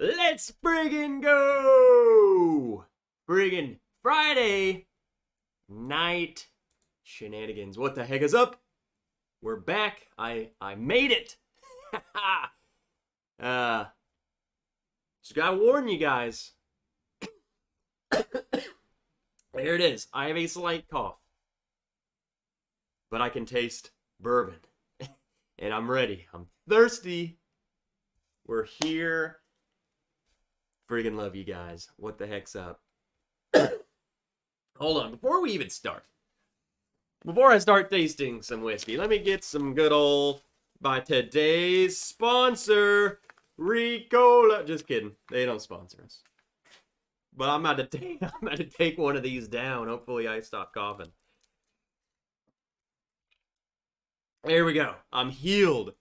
Let's friggin' go! Friggin' Friday night shenanigans. What the heck is up? We're back. I made it. Just gotta warn you guys. There it is. I have a slight cough. But I can taste bourbon. And I'm ready. I'm thirsty. We're here. Friggin' love you guys. What the heck's up? Hold on. Before we even start. Before I start tasting some whiskey, let me get some good old by today's sponsor, Ricola. Just kidding. They don't sponsor us. But I'm about to take one of these down. Hopefully I stop coughing. There we go. I'm healed.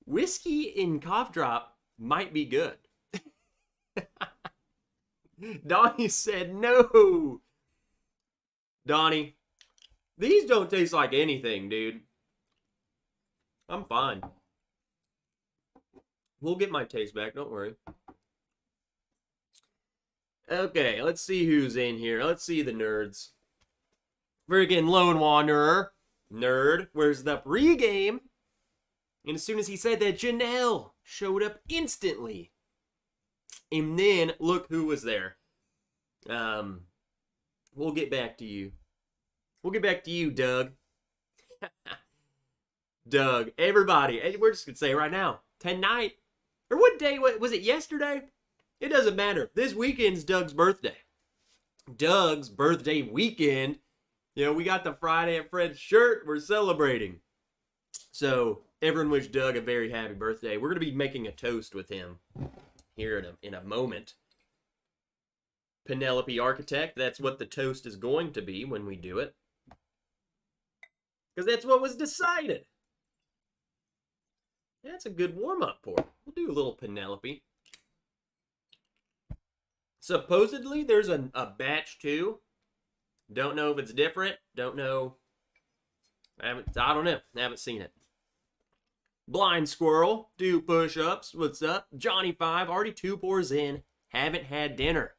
Whiskey in cough drop might be good. Donnie said no. Donnie, these don't taste like anything, dude. I'm fine. We'll get my taste back, don't worry. Okay, let's see who's in here. Let's see the nerds. Friggin' Lone Wanderer. Nerd. Where's the pregame? And as soon as he said that, Janelle showed up instantly. And then, look who was there. We'll get back to you. We'll get back to you, Doug. Doug, everybody, we're just going to say right now, tonight, or what day, was it yesterday? It doesn't matter. This weekend's Doug's birthday. Doug's birthday weekend. You know, we got the Friday at Fred's shirt. We're celebrating. So, everyone wish Doug a very happy birthday. We're going to be making a toast with him here in a moment. Penelope Architect, that's what the toast is going to be when we do it. Because that's what was decided. That's a good warm-up pour. We'll do a little Penelope. Supposedly, there's a batch too. Don't know if it's different. Don't know. I don't know. I haven't seen it. Blind Squirrel, do push-ups. What's up? Johnny 5, already 2 pours in. Haven't had dinner.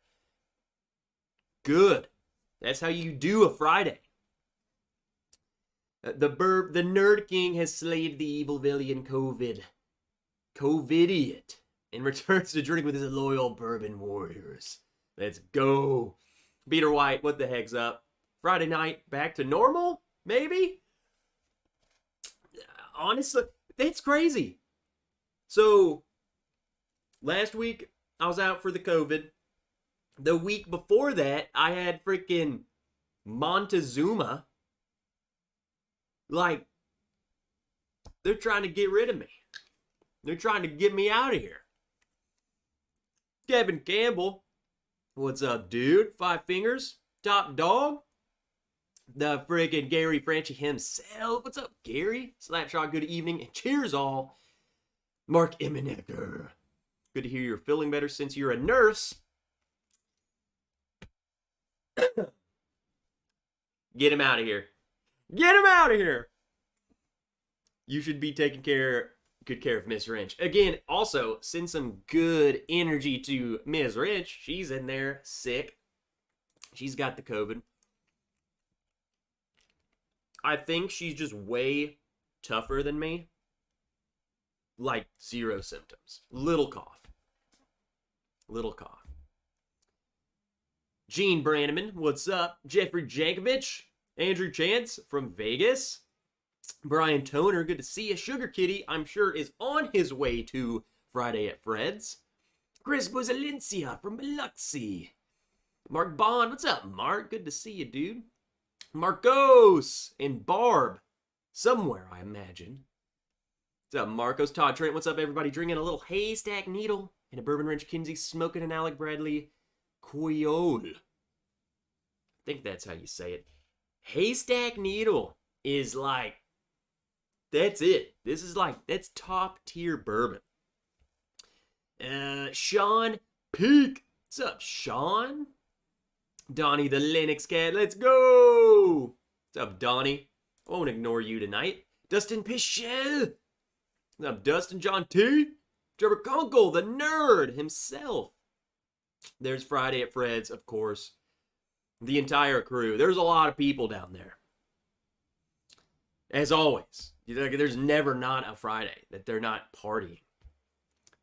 Good. That's how you do a Friday. The Nerd King has slayed the evil villain Covidiot, and returns to drink with his loyal bourbon warriors. Let's go. Peter White, what the heck's up? Friday night, back to normal? Maybe? Honestly, that's crazy. So, last week, I was out for the COVID. The week before that, I had freaking Montezuma. Like, they're trying to get rid of me. They're trying to get me out of here. Kevin Campbell, what's up, dude? 5 Fingers, top dog. The freaking Gary Franchi himself. What's up, Gary? Slapshot, good evening, and cheers all. Mark Immenecker. Good to hear you're feeling better since you're a nurse. Get him out of here. Get him out of here. You should be taking good care of Miss Wrench. Again, also, send some good energy to Ms. Wrench. She's in there sick. She's got the COVID. I think she's just way tougher than me. Like, 0 symptoms. Little cough. Little cough. Gene Branneman, what's up? Jeffrey Jankovic. Andrew Chance from Vegas. Brian Toner, good to see you. Sugar Kitty, I'm sure, is on his way to Friday at Fred's. Chris Bozalincia from Biloxi. Mark Bond, what's up, Mark? Good to see you, dude. Marcos and Barb. Somewhere, I imagine. What's up, Marcos? Todd Trent, what's up, everybody? Drinking a little Haystack Needle and a Bourbon Ranch Kinsey, smoking an Alec Bradley Coyole. I think that's how you say it. Haystack Needle is like, that's it. This is like, that's top tier bourbon. Sean Peak. What's up, Sean? Donnie the Linux Cat. Let's go. What's up, Donnie? I won't ignore you tonight. Dustin Pichel. What's up, Dustin? John T. Trevor Kunkel, the nerd himself. There's Friday at Fred's, of course. The entire crew. There's a lot of people down there. As always. There's never not a Friday that they're not partying.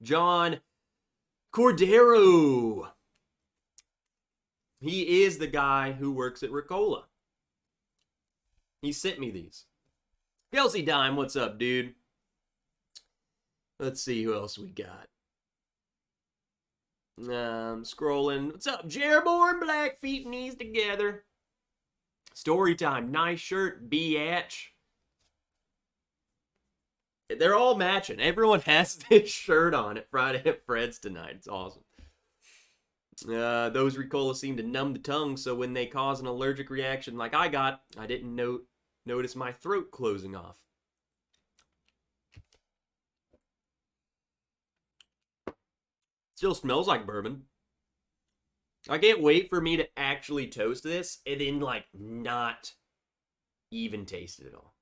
John Cordero. He is the guy who works at Ricola. He sent me these. Kelsey Dime, what's up, dude? Let's see who else we got. Scrolling. What's up, Jeroboam? Blackfeet knees together. Story time. Nice shirt, biatch. They're all matching. Everyone has this shirt on at Friday at Fred's tonight. It's awesome. Those Ricola seem to numb the tongue, so when they cause an allergic reaction like I got, I didn't notice my throat closing off. Still smells like bourbon. I can't wait for me to actually toast this and then, like, not even taste it at all.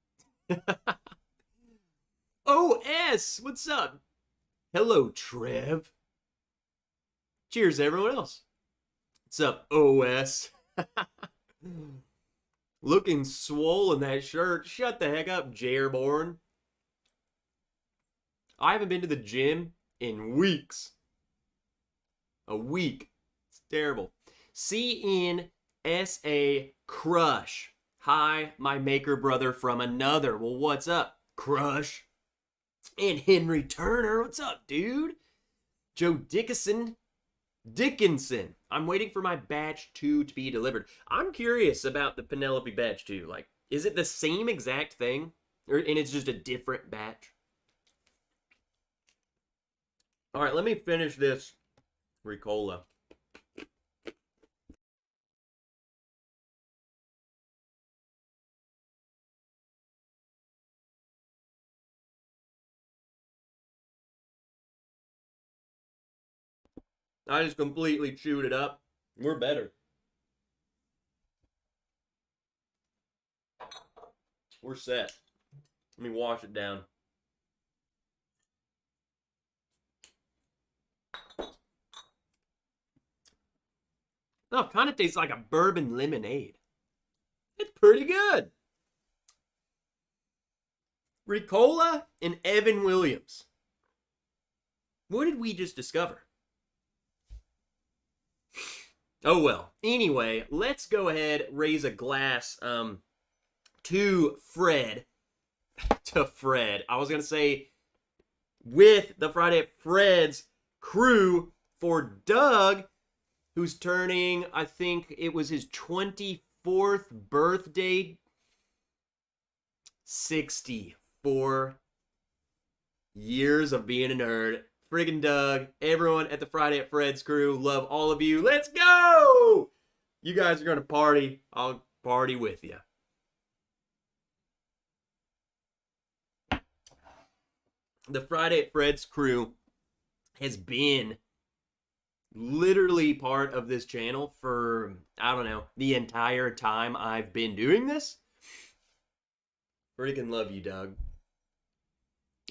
OS, what's up? Hello, Trev. Cheers, everyone else. What's up, OS? Looking swole in that shirt. Shut the heck up, Jairborn. I haven't been to the gym in weeks. A week. It's terrible. CNSA Crush. Hi, my maker brother from another. Well, what's up, Crush? And Henry Turner. What's up, dude? Joe Dickinson. I'm waiting for my batch 2 to be delivered. I'm curious about the Penelope batch 2. Like, is it the same exact thing? And it's just a different batch? All right, let me finish this Ricola. I just completely chewed it up. We're better. We're set. Let me wash it down. Oh, it kind of tastes like a bourbon lemonade. It's pretty good. Ricola and Evan Williams. What did we just discover? Oh well. Anyway, let's go ahead, raise a glass to Fred. To Fred. I was going to say with the Friday at Fred's crew for Doug, who's turning, I think it was his 24th birthday. 64 years of being a nerd. Friggin' Doug, everyone at the Friday at Fred's crew, love all of you. Let's go! You guys are going to party. I'll party with you. The Friday at Fred's crew has been literally part of this channel for, I don't know, the entire time I've been doing this. Freaking love you, Doug.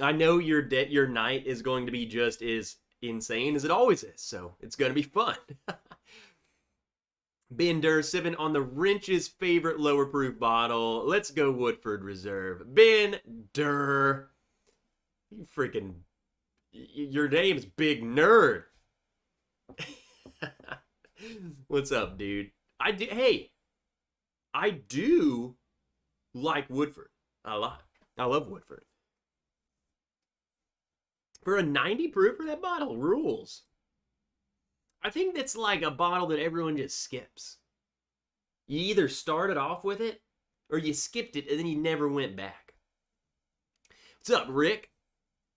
I know your night is going to be just as insane as it always is, so it's going to be fun. Ben Durr sipping on the Wrench's favorite lower proof bottle. Let's go Woodford Reserve. Ben Durr. You freaking... Your name's Big Nerd. What's up, dude? Hey, I do like Woodford a lot. I love Woodford. For a 90 proofer, that bottle rules. I think that's like a bottle that everyone just skips. You either started off with it, or you skipped it, and then you never went back. What's up, Rick?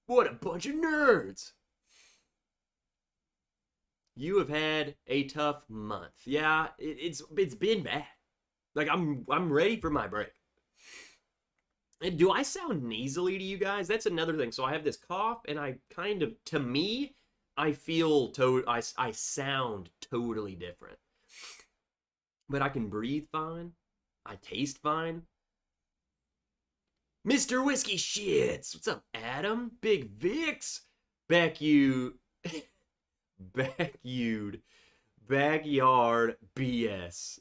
What a bunch of nerds. You have had a tough month. Yeah, it's been bad. Like, I'm ready for my break. And do I sound nasally to you guys? That's another thing. So I have this cough, and I kind of, to me, I feel, I sound totally different. But I can breathe fine. I taste fine. Mr. Whiskey Shits. What's up, Adam? Big Vix. Backyard BS.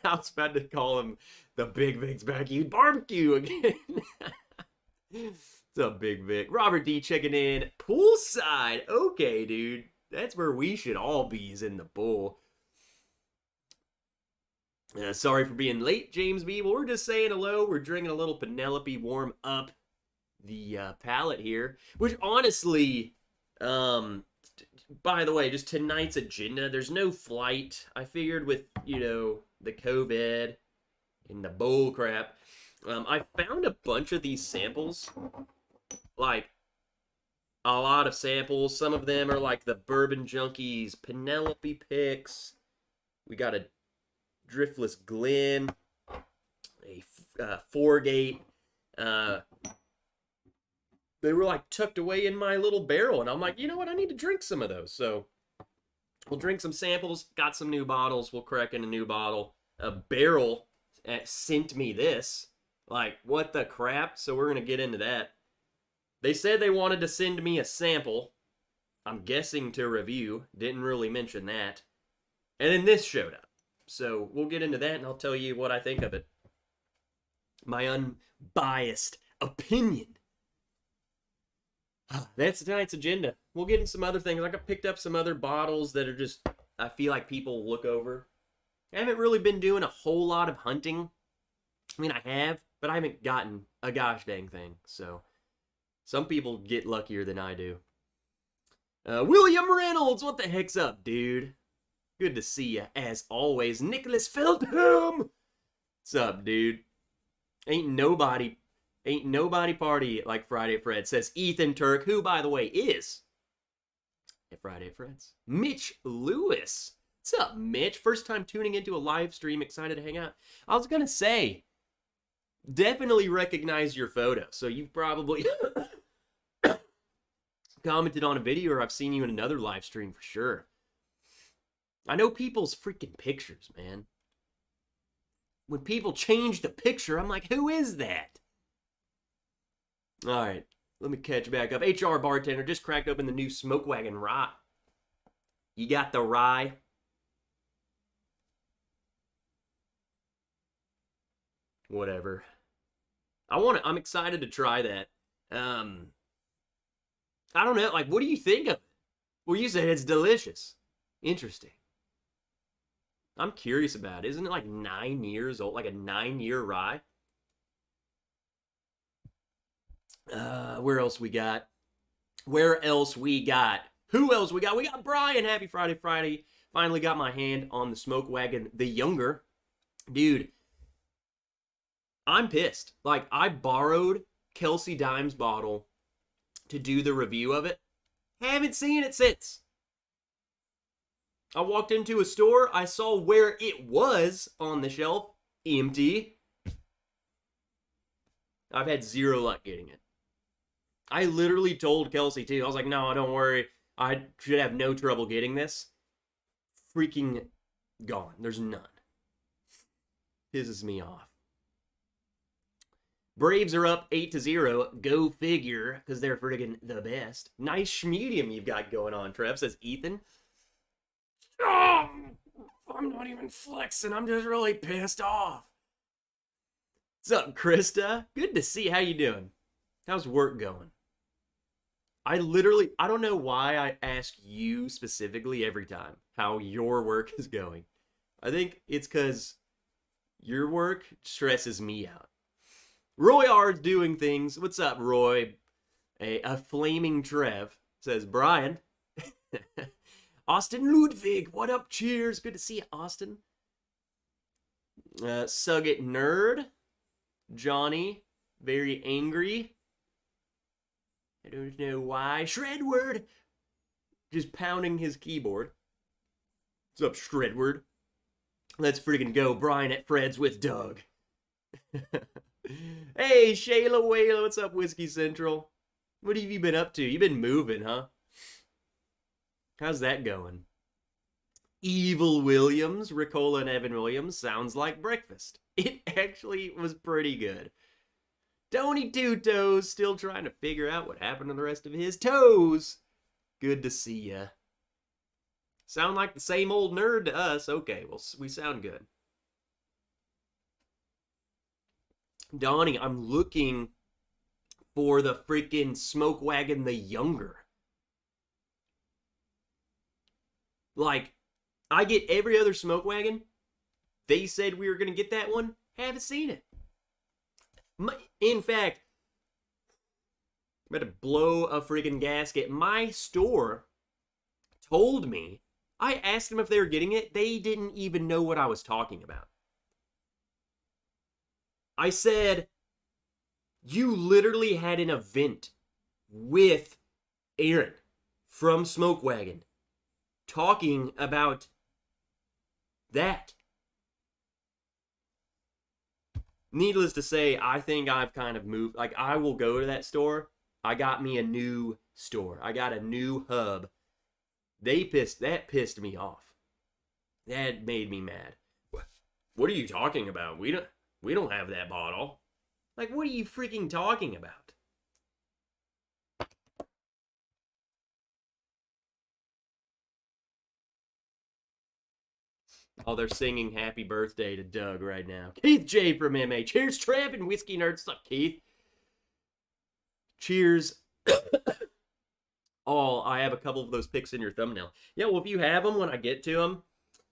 I was about to call him the Big Vic's Backyard Barbecue again. What's up, Big Vic? Robert D checking in. Poolside. Okay, dude. That's where we should all be, is in the pool. Sorry for being late, James B. Well, we're just saying hello. We're drinking a little Penelope, warm up the palate here. Which, honestly, by the way, just tonight's agenda, there's no flight. I figured with, you know, the COVID and the bull crap, I found a bunch of these samples. Like, a lot of samples. Some of them are like the Bourbon Junkies Penelope picks. We got a Driftless Glen, a Four-Gate. They were like tucked away in my little barrel, and I'm like, you know what? I need to drink some of those. So we'll drink some samples. Got some new bottles. We'll crack in a new bottle. A barrel sent me this. Like, what the crap? So we're gonna get into that. They said they wanted to send me a sample. I'm guessing to review. Didn't really mention that. And then this showed up. So we'll get into that, and I'll tell you what I think of it. My unbiased opinion. That's tonight's agenda. We'll get into some other things. Like, I picked up some other bottles that are just, I feel like people look over. I haven't really been doing a whole lot of hunting. I mean, I have, but I haven't gotten a gosh dang thing. So some people get luckier than I do. William Reynolds, what the heck's up, dude? Good to see you, as always. Nicholas Feldham! What's up, dude? Ain't nobody party like Friday at Fred's, says Ethan Turk, who, by the way, is at Friday at Fred's. Mitch Lewis. What's up, Mitch? First time tuning into a live stream, excited to hang out. I was gonna say, definitely recognize your photo. So you've probably commented on a video, or I've seen you in another live stream for sure. I know people's freaking pictures, man. When people change the picture, I'm like, who is that? All right, let me catch back up. HR Bartender just cracked open the new Smoke Wagon Rye. You got the rye? Whatever. I'm excited to try that. I don't know, like, what do you think of it? Well, you said it's delicious. Interesting. I'm curious about it. Isn't it like 9 years old? Like a 9-year rye? Where else we got? Who else we got? We got Brian. Happy Friday. Finally got my hand on the Smoke Wagon the Younger. Dude, I'm pissed. Like, I borrowed Kelsey Dime's bottle to do the review of it. Haven't seen it since. I walked into a store, I saw where it was on the shelf, empty. I've had zero luck getting it. I literally told Kelsey too, I was like, no, don't worry, I should have no trouble getting this. Freaking gone, there's none. Pisses me off. Braves are up 8-0, go figure, because they're friggin' the best. Nice schmedium you've got going on, Trev, says Ethan. Oh, I'm not even flexing. I'm just really pissed off. What's up, Krista? Good to see you. How you doing? How's work going? I don't know why I ask you specifically every time how your work is going. I think it's because your work stresses me out. Roy R's doing things. What's up, Roy? A flaming Trev says, Brian. Austin Ludwig, what up? Cheers. Good to see you, Austin. Sugget Nerd. Johnny, very angry. I don't know why. Shredward, just pounding his keyboard. What's up, Shredward? Let's friggin' go. Brian at Fred's with Doug. Hey, Shayla Wayla, what's up, Whiskey Central? What have you been up to? You've been moving, huh? How's that going? Evil Williams, Ricola and Evan Williams, sounds like breakfast. It actually was pretty good. Tony Two Toes still trying to figure out what happened to the rest of his toes. Good to see ya. Sound like the same old nerd to us. Okay, well, we sound good. Donnie, I'm looking for the freaking Smoke Wagon the Younger. Like, I get every other Smoke Wagon. They said we were going to get that one. Haven't seen it. In fact, I'm about to blow a freaking gasket. My store told me, I asked them if they were getting it. They didn't even know what I was talking about. I said, you literally had an event with Aaron from Smoke Wagon talking about that. Needless to say, I think I've kind of moved. Like, I will go to that store. I got me a new store. I got a new hub. That pissed me off. That made me mad. What are you talking about? We don't have that bottle. Like, what are you freaking talking about? Oh, they're singing happy birthday to Doug right now. Keith J from MA. Cheers, Trev and Whiskey Nerds. What's up, Keith? Cheers. Oh, I have a couple of those pics in your thumbnail. Yeah, well, if you have them when I get to them,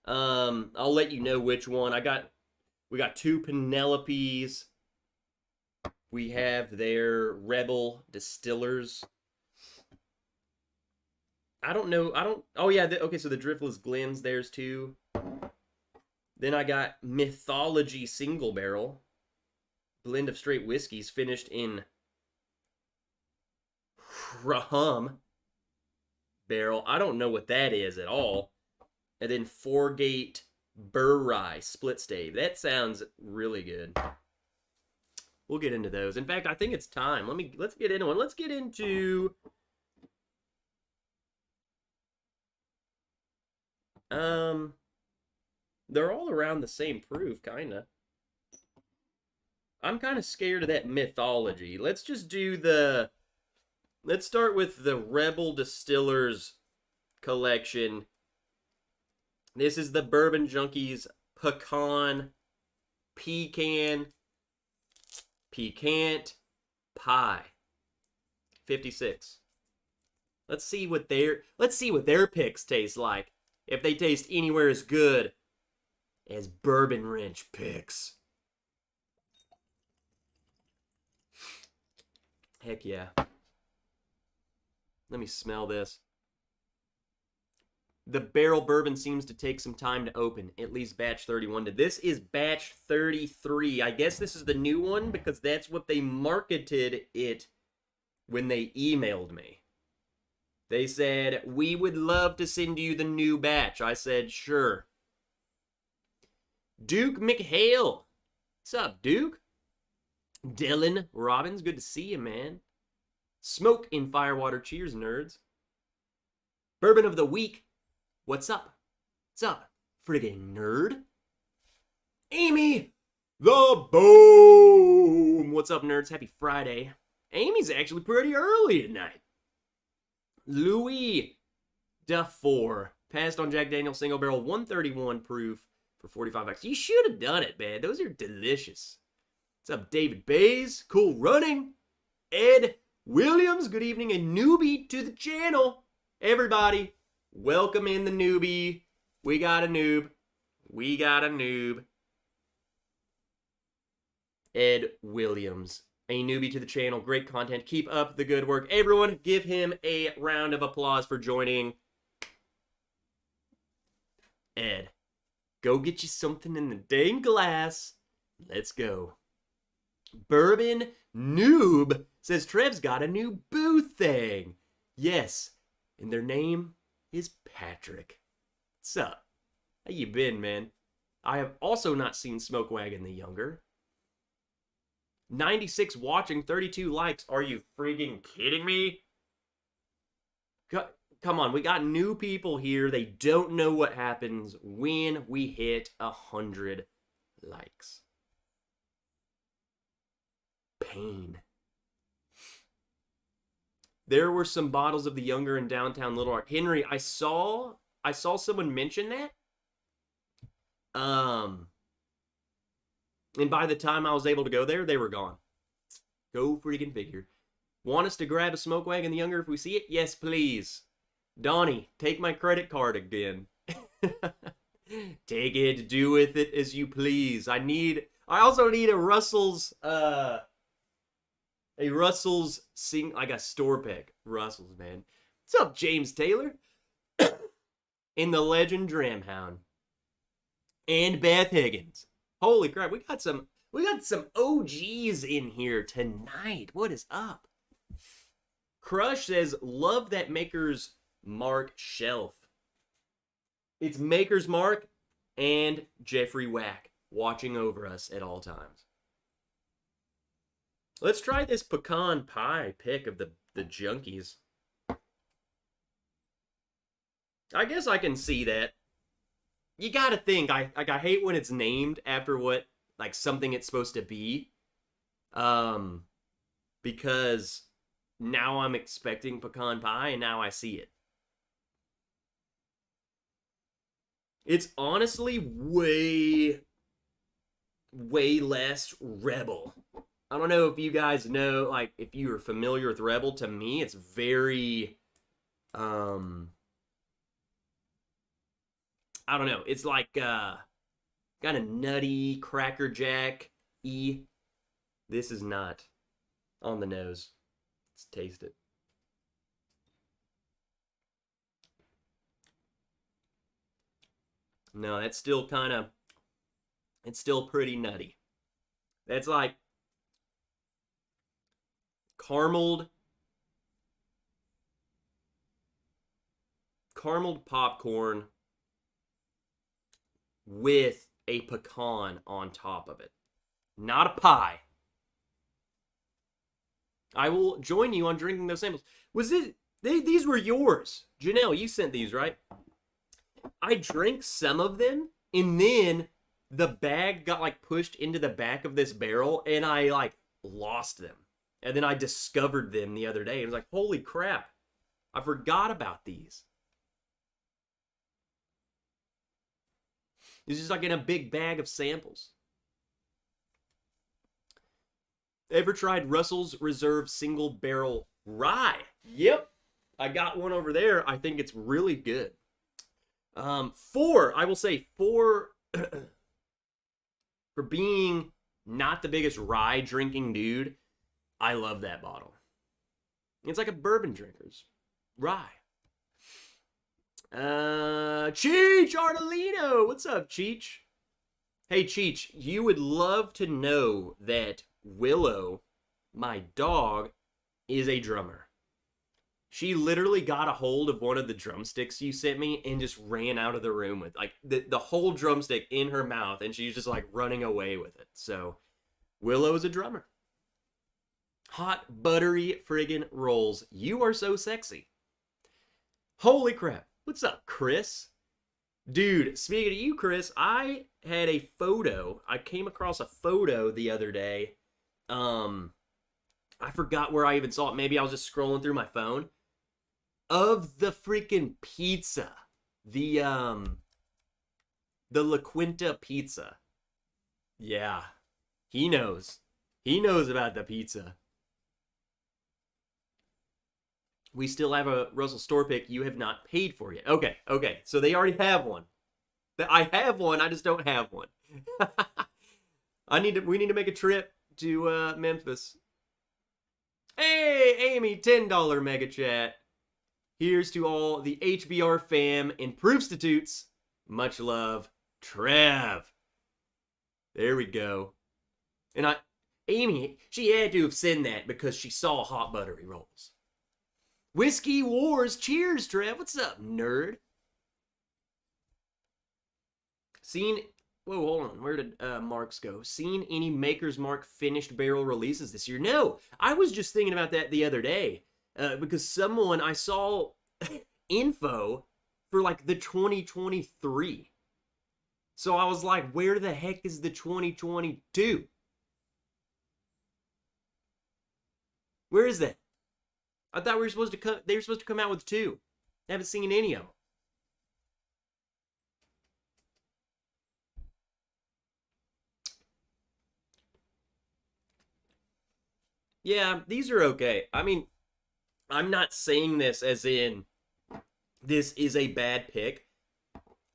I'll let you know which one. We got two Penelopes. We have their Rebel Distillers. I don't know. Oh, yeah. Okay, so the Driftless Glens, there's two. Then I got Mythology Single Barrel. Blend of straight whiskeys finished in Rahum barrel. I don't know what that is at all. And then Foregate Burr Rye Split Stave. That sounds really good. We'll get into those. In fact, I think it's time. Let's get into one. Let's get into they're all around the same proof, kinda. I'm kind of scared of that Mythology. Let's just do let's start with the Rebel Distillers collection. This is the Bourbon Junkies Pecant Pie. 56. Let's see what their picks taste like. If they taste anywhere as good as Bourbon Wrench picks. Heck yeah. Let me smell this. The barrel bourbon seems to take some time to open. At least batch 31 did. This is batch 33. I guess this is the new one because that's what they marketed it when they emailed me. They said, we would love to send you the new batch. I said, sure. Duke McHale. What's up, Duke? Dylan Robbins, good to see you, man. Smoke in Firewater, cheers, nerds. Bourbon of the week. What's up? What's up, friggin' nerd? Amy, the Boom. What's up, nerds? Happy Friday. Amy's actually pretty early tonight. Louis Dufour. Passed on Jack Daniel's Single Barrel 131 proof for 45 bucks. You should have done it, man. Those are delicious. What's up, David Bays? Cool running. Ed Williams, good evening. A newbie to the channel. Everybody, welcome in the newbie. We got a noob. Ed Williams, a newbie to the channel. Great content. Keep up the good work. Everyone, give him a round of applause for joining. Ed, go get you something in the dang glass. Let's go. Bourbon Noob says Trev's got a new booth thing. Yes, and their name is Patrick. What's up? How you been, man? I have also not seen Smoke Wagon the Younger. 96 watching, 32 likes. Are you freaking kidding me? Come on, we got new people here. They don't know what happens when we hit 100 likes. Pain. There were some bottles of the younger in downtown Little Rock. Henry, I saw someone mention that. And by the time I was able to go there, they were gone. Go freaking figure. Want us to grab a smoke wagon the younger if we see it? Yes, please. Donnie, take my credit card again. Take it, do with it as you please. I also need a Russell's like a store pick. Russell's, man. What's up, James Taylor? In the legend Dramhound. And Beth Higgins. Holy crap, we got some OGs in here tonight. What is up? Crush says, love that Maker's Mark shelf. It's Maker's Mark and Jeffrey Wack watching over us at all times. Let's try this pecan pie pick of the junkies. I guess I can see that. You gotta think, I hate when it's named after what, like, something it's supposed to be. Because now I'm expecting pecan pie and now I see it. It's honestly way less Rebel. I don't know if you guys know, like, if you are familiar with Rebel. To me, it's very, I don't know. It's like, kind of nutty, Cracker Jack-y. This is not on the nose. Let's taste it. No, that's still it's still pretty nutty. That's like carameled popcorn with a pecan on top of it. Not a pie. I will join you on drinking those samples. These were yours. Janelle, you sent these, right? I drank some of them, and then the bag got, like, pushed into the back of this barrel, and I, like, lost them. And then I discovered them the other day. I was like, holy crap. I forgot about these. It's just like in a big bag of samples. Ever tried Russell's Reserve Single Barrel Rye? Yep. I got one over there. I think it's really good. I will say for being not the biggest rye drinking dude, I love that bottle. It's like a bourbon drinker's rye. Cheech Artolino. What's up, Cheech? Hey, Cheech, you would love to know that Willow, my dog, is a drummer. She literally got a hold of one of the drumsticks you sent me and just ran out of the room with, like, the whole drumstick in her mouth, and she's just, like, running away with it. So, Willow's a drummer. Hot, buttery friggin' rolls. You are so sexy. Holy crap. What's up, Chris? Dude, speaking of you, Chris, I had a photo. I came across a photo the other day. I forgot where I even saw it. Maybe I was just scrolling through my phone. Of the freaking pizza. The La Quinta pizza. Yeah. He knows. He knows about the pizza. We still have a Russell store pick you have not paid for yet. Okay. So they already have one. I have one, I just don't have one. We need to make a trip to Memphis. Hey, Amy, $10 mega chat. Here's to all the HBR fam and Proofstitutes. Much love, Trev. There we go. And Amy, she had to have sent that because she saw hot buttery rolls. Whiskey Wars, cheers, Trev. What's up, nerd? Whoa, hold on. Where did Marks go? Seen any Maker's Mark finished barrel releases this year? No, I was just thinking about that the other day because I saw info for like the 2023. So I was like, where the heck is the 2022? Where is that? I thought they were supposed to come out with 2. I haven't seen any of them. Yeah, these are okay. I mean, I'm not saying this as in this is a bad pick.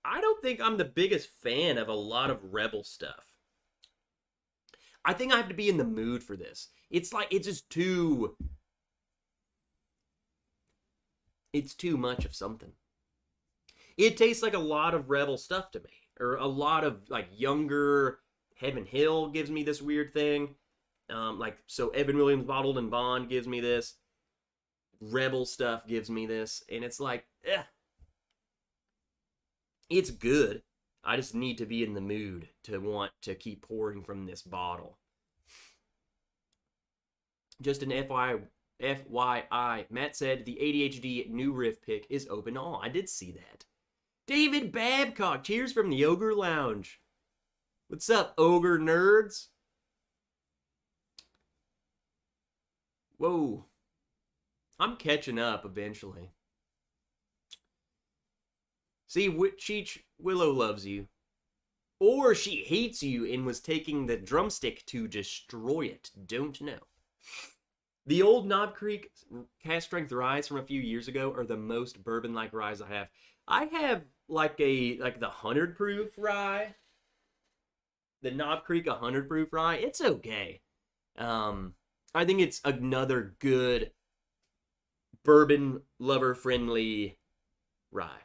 I don't think I'm the biggest fan of a lot of Rebel stuff. I think I have to be in the mood for this. It's like, it's just too... It's too much of something. It tastes like a lot of Rebel stuff to me. Or a lot of, like, younger... Heaven Hill gives me this weird thing. So Evan Williams Bottled and Bond gives me this. Rebel stuff gives me this. And it's like, it's good. I just need to be in the mood to want to keep pouring from this bottle. Just an FYI, Matt said the ADHD new riff pick is open to all. I did see that. David Babcock, cheers from the Ogre Lounge. What's up, Ogre nerds? Whoa. I'm catching up eventually. See, Cheech Willow loves you. Or she hates you and was taking the drumstick to destroy it. Don't know. The old Knob Creek cast strength ryes from a few years ago are the most bourbon-like ryes I have. I have like the 100 proof rye. The Knob Creek 100 proof rye. It's okay. I think it's another good bourbon lover friendly rye.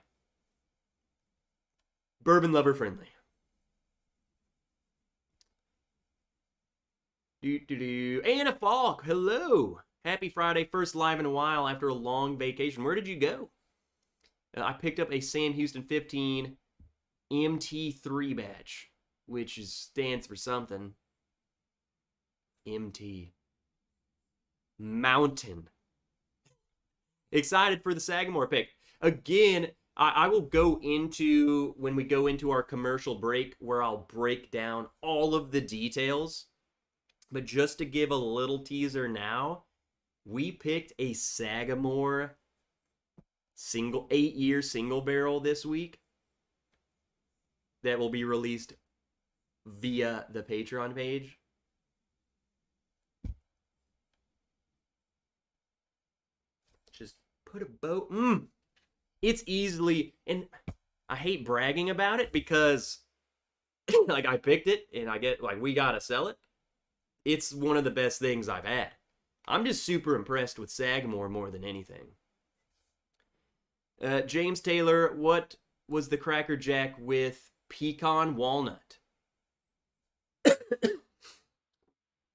Bourbon lover friendly. Anna Falk, hello. Happy Friday, first live in a while after a long vacation. Where did you go? I picked up a Sam Houston 15 MT3 batch, which stands for something. MT. Mountain. Excited for the Sagamore pick. Again, I will go into, when we go into our commercial break, where I'll break down all of the details. But just to give a little teaser now, we picked a Sagamore 8-year single barrel this week that will be released via the Patreon page. Just put a bow. It's easily, and I hate bragging about it because like I picked it and I get like, we gotta sell it. It's one of the best things I've had. I'm just super impressed with Sagamore more than anything. James Taylor, what was the Cracker Jack with pecan walnut?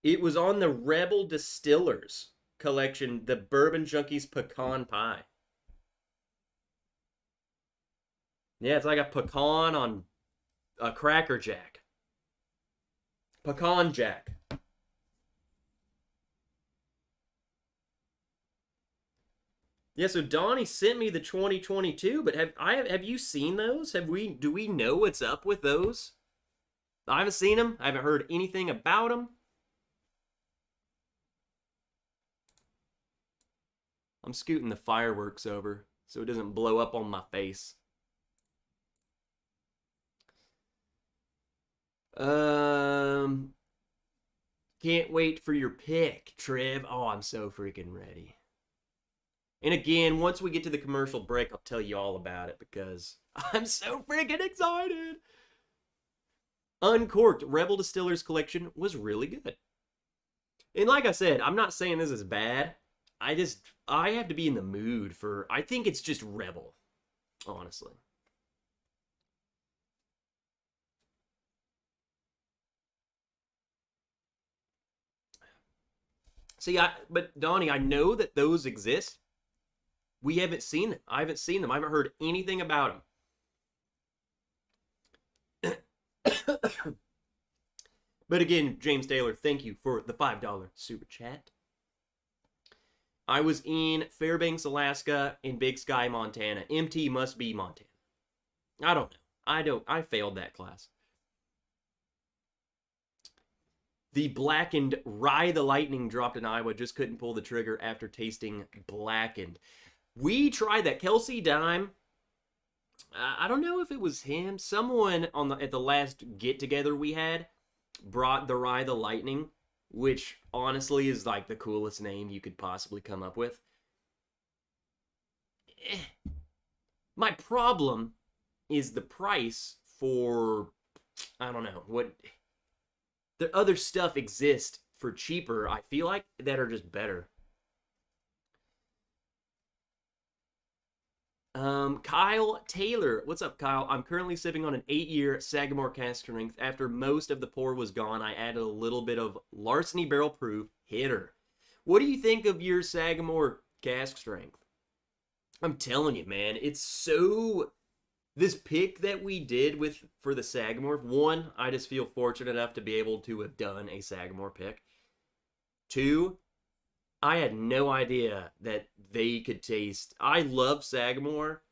It was on the Rebel Distillers collection, the Bourbon Junkies Pecan Pie. Yeah, it's like a pecan on a Cracker Jack. Pecan Jack. Yeah, so Donnie sent me the 2022, but have you seen those? Do we know what's up with those? I haven't seen them. I haven't heard anything about them. I'm scooting the fireworks over so it doesn't blow up on my face. Can't wait for your pick, Trev. Oh, I'm so freaking ready. And again, once we get to the commercial break, I'll tell you all about it because I'm so freaking excited. Uncorked Rebel Distillers collection was really good. And like I said, I'm not saying this is bad. I have to be in the mood for, I think it's just Rebel, honestly. See, but Donnie, I know that those exist. We haven't seen them. I haven't seen them. I haven't heard anything about them. But again, James Taylor, thank you for the $5 super chat. I was in Fairbanks, Alaska, and Big Sky, Montana. MT must be Montana. I don't know. I failed that class. The blackened Rye the Lightning dropped in Iowa. Just couldn't pull the trigger after tasting blackened. We tried that. Kelsey Dime. I don't know if it was him. Someone at the last get-together we had brought the Rye the Lightning, which honestly is like the coolest name you could possibly come up with. My problem is the price for, I don't know, what, the other stuff exists for cheaper, I feel like, that are just better. Kyle Taylor. What's up, Kyle? I'm currently sipping on an 8-year Sagamore cask strength. After most of the pour was gone, I added a little bit of Larceny Barrel Proof Hitter. What do you think of your Sagamore cask strength? I'm telling you, man, it's so... This pick that we did for the Sagamore, one, I just feel fortunate enough to be able to have done a Sagamore pick. Two, I had no idea that they could taste. I love Sagamore.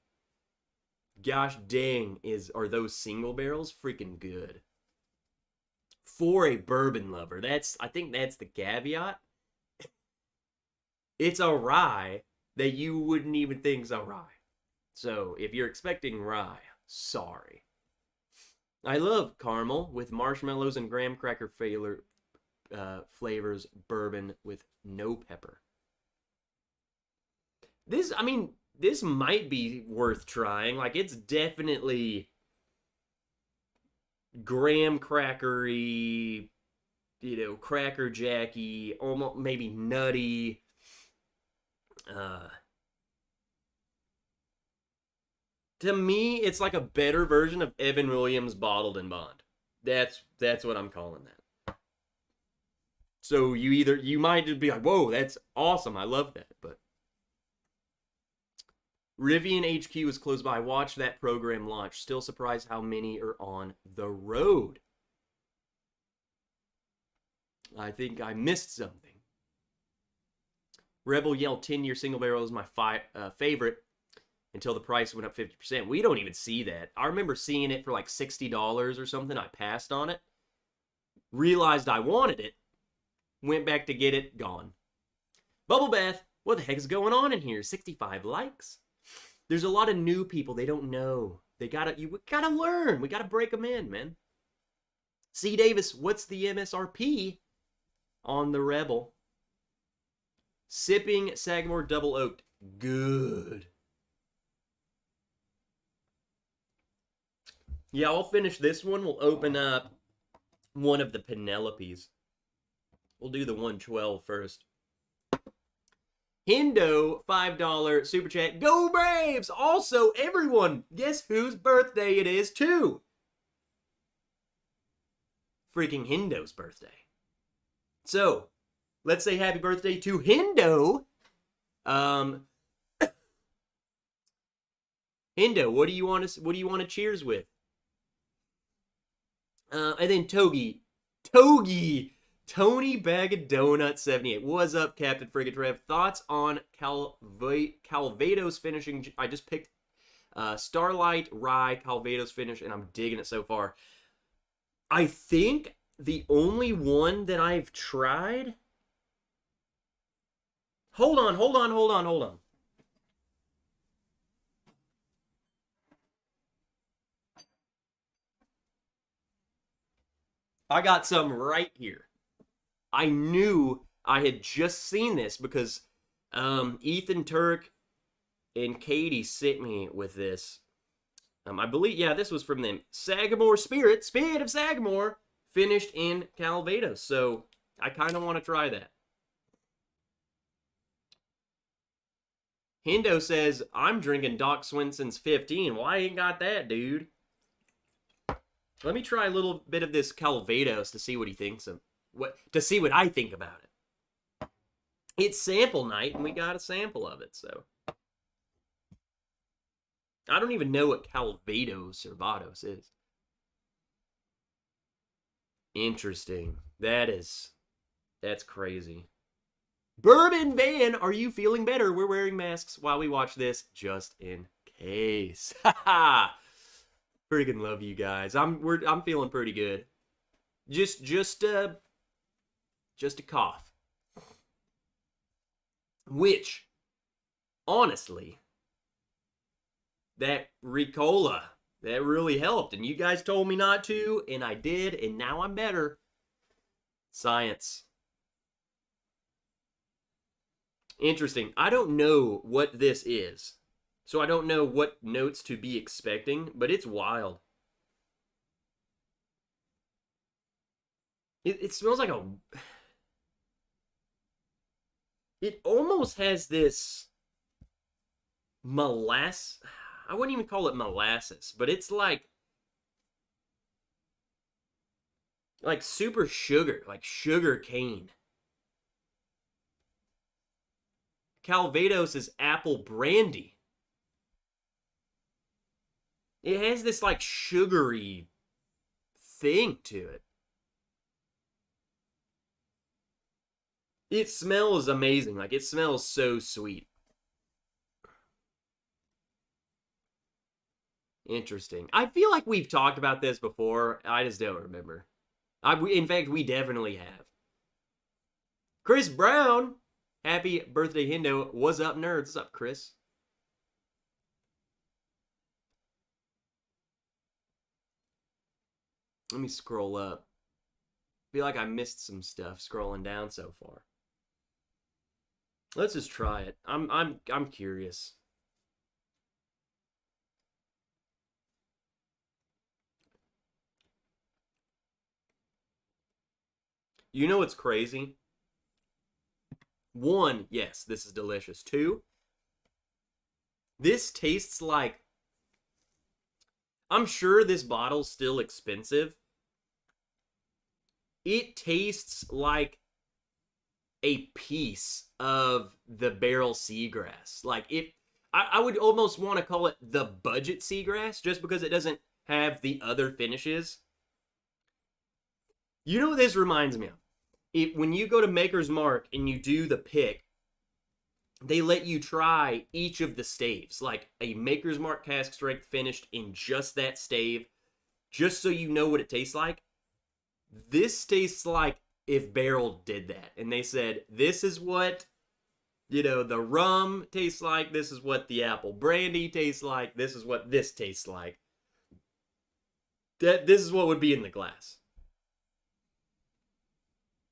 Gosh dang, are those single barrels freaking good. For a bourbon lover, I think that's the caveat. It's a rye that you wouldn't even think is a rye. So if you're expecting rye, sorry. I love caramel with marshmallows and graham cracker flavors, bourbon with no pepper. This might be worth trying. Like, it's definitely graham crackery, cracker jacky, almost maybe nutty. To me, it's like a better version of Evan Williams Bottled in Bond. That's what I'm calling that. So you might just be like, whoa, that's awesome. I love that. But Rivian HQ is close by. Watch that program launch. Still surprised how many are on the road. I think I missed something. Rebel Yell 10-year single barrel is my favorite until the price went up 50%. We don't even see that. I remember seeing it for like $60 or something. I passed on it. Realized I wanted it. Went back to get it. Gone. Bubble Bath. What the heck is going on in here? 65 likes. There's a lot of new people. They don't know. We gotta learn. We gotta break them in, man. C. Davis. What's the MSRP on the Rebel? Sipping Sagamore Double Oaked. Good. Yeah, I'll finish this one. We'll open up one of the Penelopes. We'll do the 112 first. Hindo, $5 super chat. Go Braves! Also, everyone, guess whose birthday it is, too? Freaking Hindo's birthday. So, let's say happy birthday to Hindo. Hindo, what do you want to cheers with? And then Togi, Tony Bag of Donuts 78. What's up, Captain Frigate Trev? Thoughts on Calvados finishing? I just picked Starlight Rye Calvados finish, and I'm digging it so far. I think the only one that I've tried. Hold on. I got some right here. I knew I had just seen this because Ethan Turk and Katie sent me with this. I believe, yeah, this was from them. Sagamore Spirit of Sagamore, finished in Calvados. So I kind of want to try that. Hindo says, I'm drinking Doc Swenson's 15. Well, I ain't got that, dude. Let me try a little bit of this Calvados to see what he thinks of. To see what I think about it. It's sample night, and we got a sample of it, so. I don't even know what Calvados or Vados is. Interesting. That's crazy. Bourbon Van, are you feeling better? We're wearing masks while we watch this, just in case. Haha. Freaking love you guys. I'm feeling pretty good. Just just a cough. Which, honestly, that Ricola, that really helped. And you guys told me not to, and I did, and now I'm better. Science. Interesting. I don't know what this is, so I don't know what notes to be expecting, but it's wild. It smells like a... It almost has this molasses... I wouldn't even call it molasses, but it's like super sugar, like sugar cane. Calvados is apple brandy. It has this like sugary thing to it. It smells amazing. Like, it smells so sweet. Interesting. I feel like we've talked about this before. I just don't remember. In fact, we definitely have. Chris Brown. Happy birthday, Hindo. What's up, nerds? What's up, Chris? Let me scroll up. Feel like I missed some stuff scrolling down so far. Let's just try it. I'm curious. You know what's crazy? One, yes, this is delicious. Two, this tastes like... I'm sure this bottle's still expensive. It tastes like a piece of the barrel seagrass. Like, I would almost want to call it the budget seagrass, just because it doesn't have the other finishes. You know what this reminds me of? When you go to Maker's Mark and you do the pick, they let you try each of the staves, like a Maker's Mark cask strength finished in just that stave, just so you know what it tastes like. This tastes like if Barrel did that, and they said, this is what, the rum tastes like, this is what the apple brandy tastes like, this is what this tastes like. This is what would be in the glass.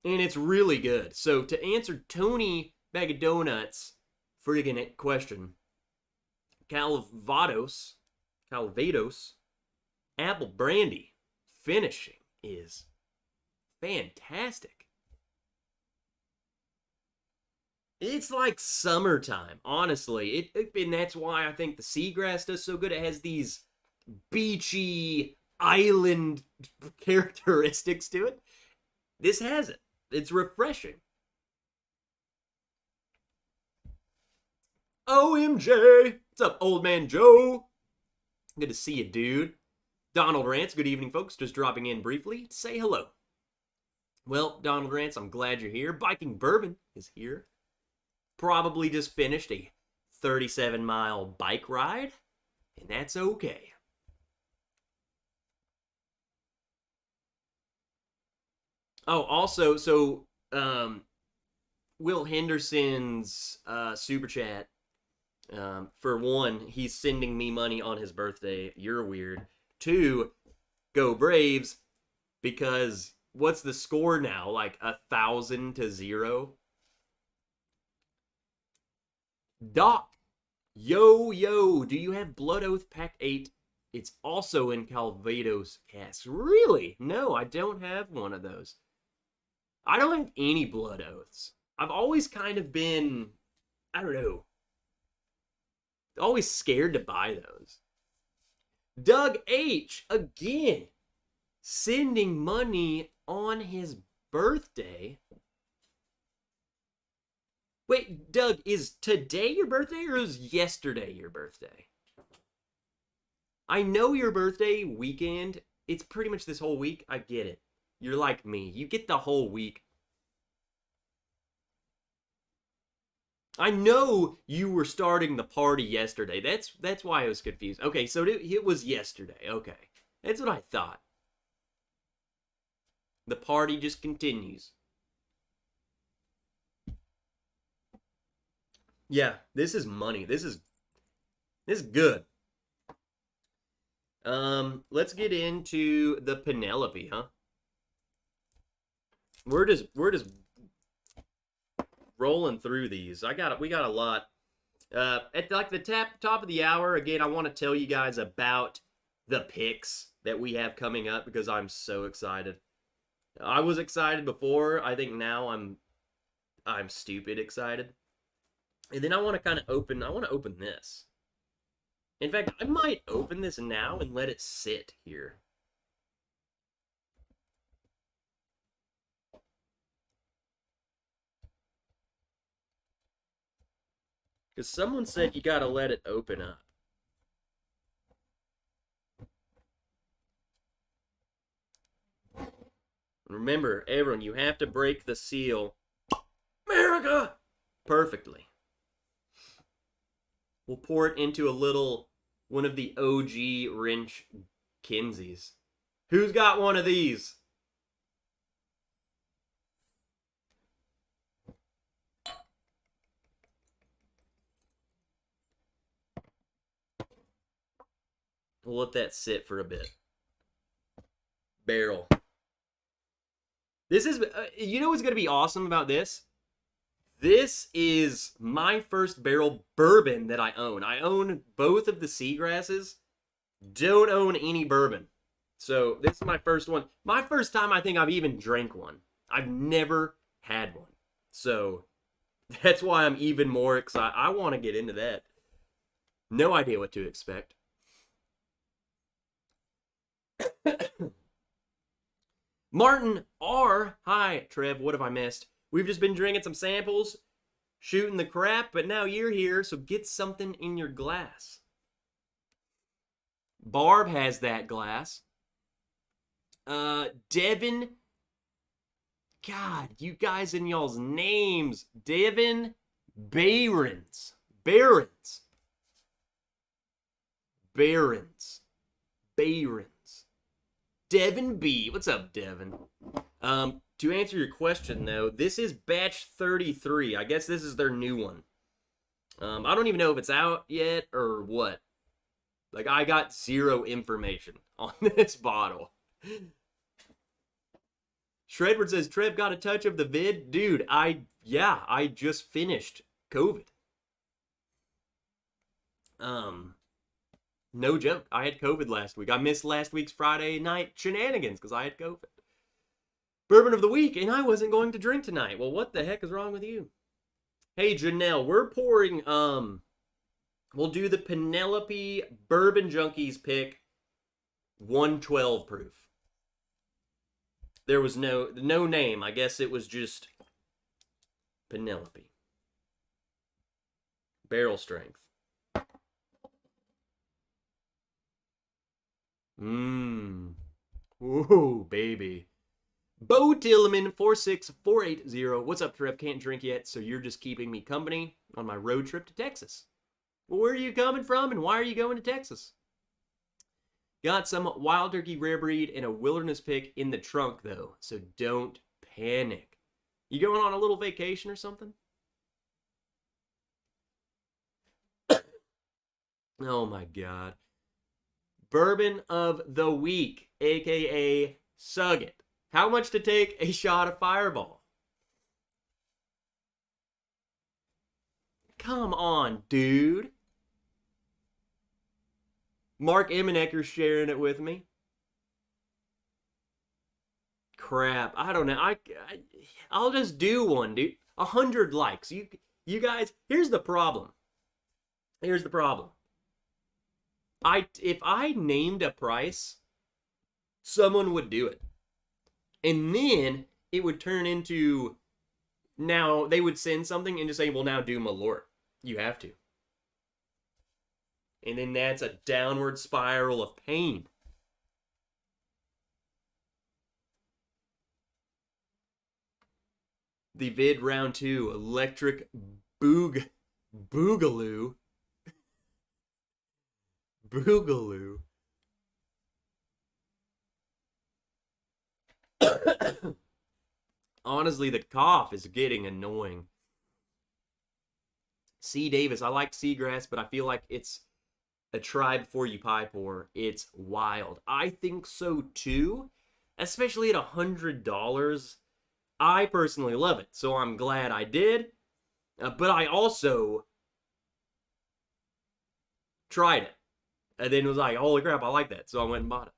And it's really good. So to answer Tony Bag of Donuts' friggin' question, Calvados, apple brandy finishing is fantastic. It's like summertime, honestly. And that's why I think the seagrass does so good. It has these beachy island characteristics to it. This has it. It's refreshing. OMJ! What's up, old man Joe? Good to see you, dude. Donald Rants, good evening, folks. Just dropping in briefly to say hello. Well, Donald Rants, I'm glad you're here. Biking Bourbon is here. Probably just finished a 37-mile bike ride, and that's okay. Oh, also, so Will Henderson's super chat, for one, he's sending me money on his birthday. You're weird. Two, go Braves, because what's the score now? Like 1,000-0? Doc, yo, do you have Blood Oath Pack 8? It's also in Calvados casks. Really? No, I don't have one of those. I don't have any Blood Oaths. I've always kind of been, I don't know, always scared to buy those. Doug H, again, sending money on his birthday. Wait, Doug, is today your birthday or is yesterday your birthday? I know your birthday weekend. It's pretty much this whole week. I get it. You're like me. You get the whole week. I know you were starting the party yesterday. That's why I was confused. Okay, so it was yesterday. Okay. That's what I thought. The party just continues. Yeah, this is money. This is good. Let's get into the Penelope, huh? We're just rolling through these. We got a lot. At like the top of the hour, again, I want to tell you guys about the picks that we have coming up because I'm so excited. I was excited before. I think now I'm stupid excited. And then I want to open this. In fact, I might open this now and let it sit here. Because someone said you gotta let it open up. Remember, everyone, you have to break the seal. America! Perfectly. We'll pour it into one of the OG wrench Kinseys. Who's got one of these? We'll let that sit for a bit. Barrel. This is, you know what's going to be awesome about this? This is my first barrel bourbon that I own. I own both of the Seagrasses. Don't own any bourbon. So this is my first one. My first time I think I've even drank one. I've never had one. So that's why I'm even more excited. I want to get into that. No idea what to expect. Martin R. Hi, Trev. What have I missed? We've just been drinking some samples, shooting the crap, but now you're here, so get something in your glass. Barb has that glass. Devin. God, you guys and y'all's names. Devin Barons. Barons. Barons. Barons. Devin B. What's up, Devin? To answer your question, though, this is batch 33. I guess this is their new one. I don't even know if it's out yet or what. Like, I got zero information on this bottle. Shredward says, Trev got a touch of the vid. Dude, I just finished COVID. No joke. I had COVID last week. I missed last week's Friday night shenanigans because I had COVID. Bourbon of the week, and I wasn't going to drink tonight. Well, what the heck is wrong with you? Hey, Janelle, we're pouring, we'll do the Penelope Bourbon Junkies pick 112 proof. There was no name. I guess it was just Penelope. Barrel strength. Ooh, baby. Bo Tillman 46480. What's up, Trev? Can't drink yet, so you're just keeping me company on my road trip to Texas. Well, where are you coming from, and why are you going to Texas? Got some Wild Turkey Rare Breed and a Wilderness pick in the trunk, though, so don't panic. You going on a little vacation or something? Oh, my God. Bourbon of the week, a.k.a. Sug It. How much to take a shot of Fireball? Come on, dude. Mark Emenecker's sharing it with me. Crap, I don't know. I'll just do one, dude. 100 likes. You guys, here's the problem. Here's the problem. If I named a price, someone would do it. And then it would turn into, now they would send something and just say, well, now do Malort. You have to. And then that's a downward spiral of pain. The vid round 2, electric boogaloo. Boogaloo. Honestly, the cough is getting annoying. C. Davis. I like seagrass, but I feel like it's a try before you pie pour. It's wild. I think so too, especially at $100. I personally love it, so I'm glad I did. But I also tried it, and then was like, holy crap, I like that. So I went and bought it.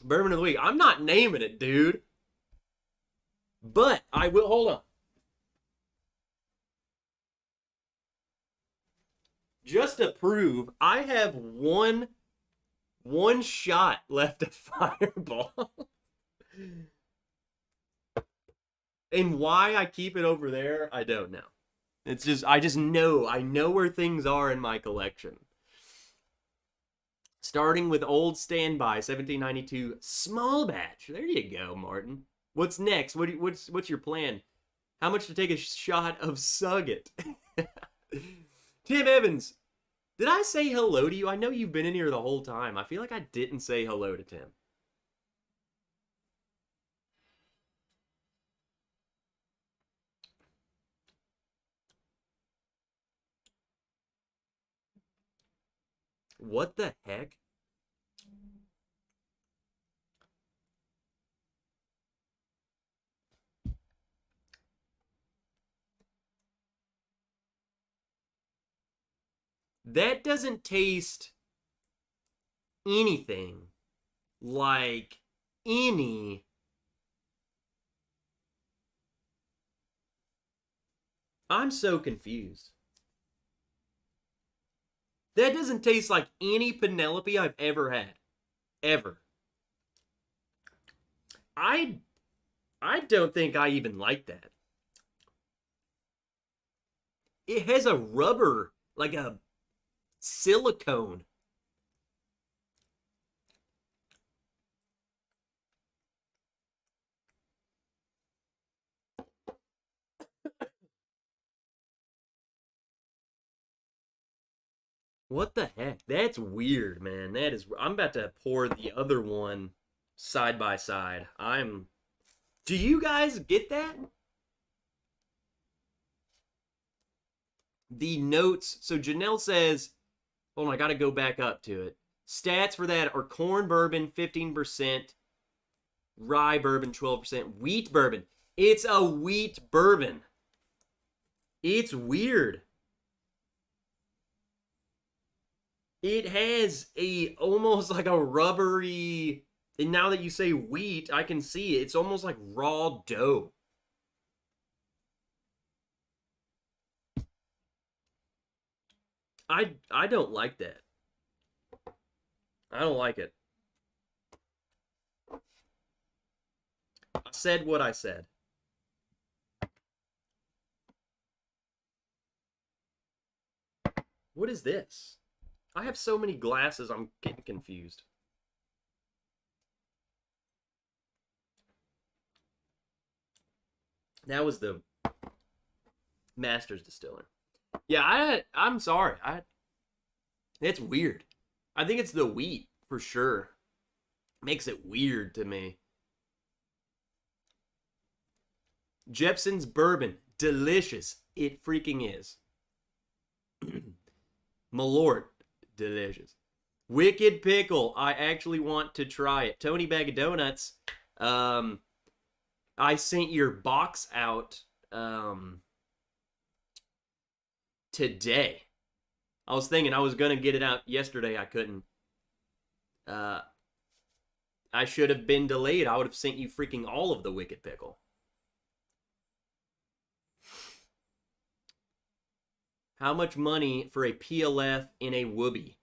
Bourbon of the week. I'm not naming it, dude. But I will, hold on. Just to prove, I have one shot left of Fireball. And why I keep it over there, I don't know. It's just, I know where things are in my collection. Starting with Old Standby, 1792, small batch. There you go, Martin. What's next? What's your plan? How much to take a shot of Sugget? Tim Evans, did I say hello to you? I know you've been in here the whole time. I feel like I didn't say hello to Tim. What the heck? That doesn't taste anything like any I'm so confused. That doesn't taste like any Penelope I've ever had. Ever. I don't think I even like that. It has a rubber, like a silicone. What the heck? That's weird, man. That is. I'm about to pour the other one side by side. Do you guys get that? The notes. So Janelle says, hold on, I got to go back up to it. Stats for that are corn bourbon 15%, rye bourbon 12%, wheat bourbon. It's a wheat bourbon. It's weird. It has almost like a rubbery, and now that you say wheat, I can see it. It's almost like raw dough. I don't like that. I don't like it. I said what I said. What is this? I have so many glasses, I'm getting confused. That was the Master's Distiller. Yeah, I'm sorry. It's weird. I think it's the wheat for sure. Makes it weird to me. Jepson's bourbon, delicious. It freaking is. Malort, delicious. Wicked pickle. I actually want to try it. Tony Bag of Donuts. I sent your box out today. I was thinking I was gonna get it out yesterday. I couldn't. I should have been delayed. I would have sent you freaking all of the Wicked Pickle. How much money for a PLF in a Whoopie?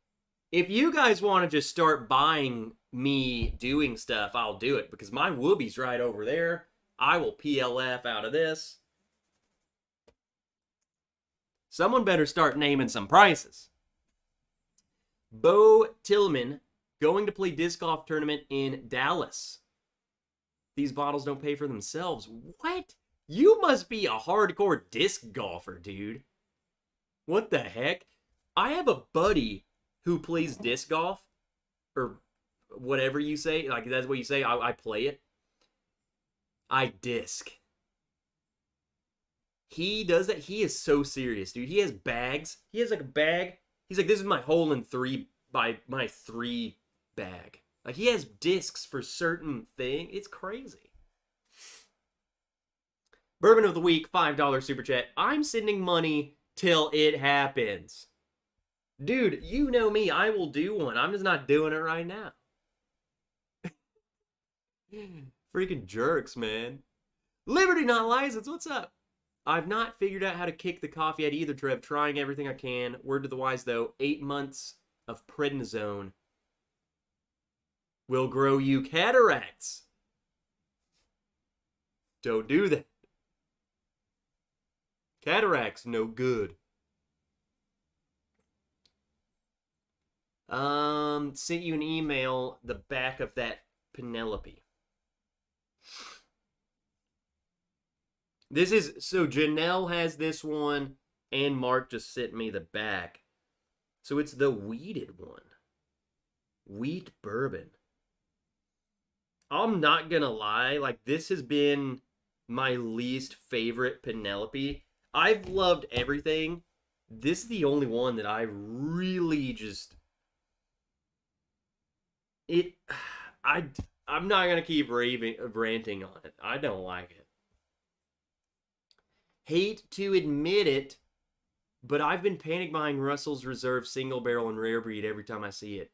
If you guys want to just start buying me doing stuff, I'll do it. Because my Whoopie's right over there. I will PLF out of this. Someone better start naming some prices. Bo Tillman going to play disc golf tournament in Dallas. These bottles don't pay for themselves. What? You must be a hardcore disc golfer, dude. What the heck? I have a buddy who plays disc golf, or whatever you say. Like, that's what you say. I play it. I disc. He does that. He is so serious, dude. He has bags. He has like a bag. He's like, this is my hole in three by my 3 bag. Like, he has discs for certain thing. It's crazy. Bourbon of the week, $5 super chat. I'm sending money till it happens. Dude, you know me. I will do one. I'm just not doing it right now. Freaking jerks, man. Liberty Not Licensed, what's up? I've not figured out how to kick the coffee yet either, Trev. Trying everything I can. Word to the wise, though. 8 months of prednisone will grow you cataracts. Don't do that. Cataracts, no good. Sent you an email, the back of that Penelope. This is, so Janelle has this one, and Mark just sent me the back. So it's the wheated one. Wheat bourbon. I'm not gonna lie, like, this has been my least favorite Penelope. I've loved everything. This is the only one that I really just... I'm not gonna keep ranting on it. I don't like it. Hate to admit it, but I've been panic buying Russell's Reserve single barrel and rare breed every time I see it.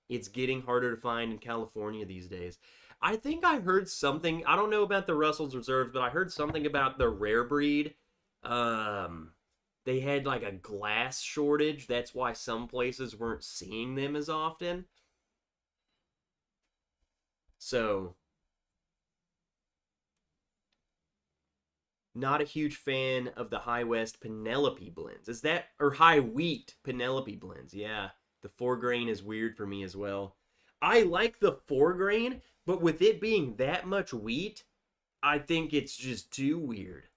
It's getting harder to find in California these days. I think I heard something, I don't know about the Russell's Reserves, but I heard something about the rare breed. They had like a glass shortage. That's why some places weren't seeing them as often. So, not a huge fan of the High West Penelope blends. Is that, or High Wheat Penelope blends? Yeah, the 4 grain is weird for me as well. I like the 4 grain, but with it being that much wheat, I think it's just too weird.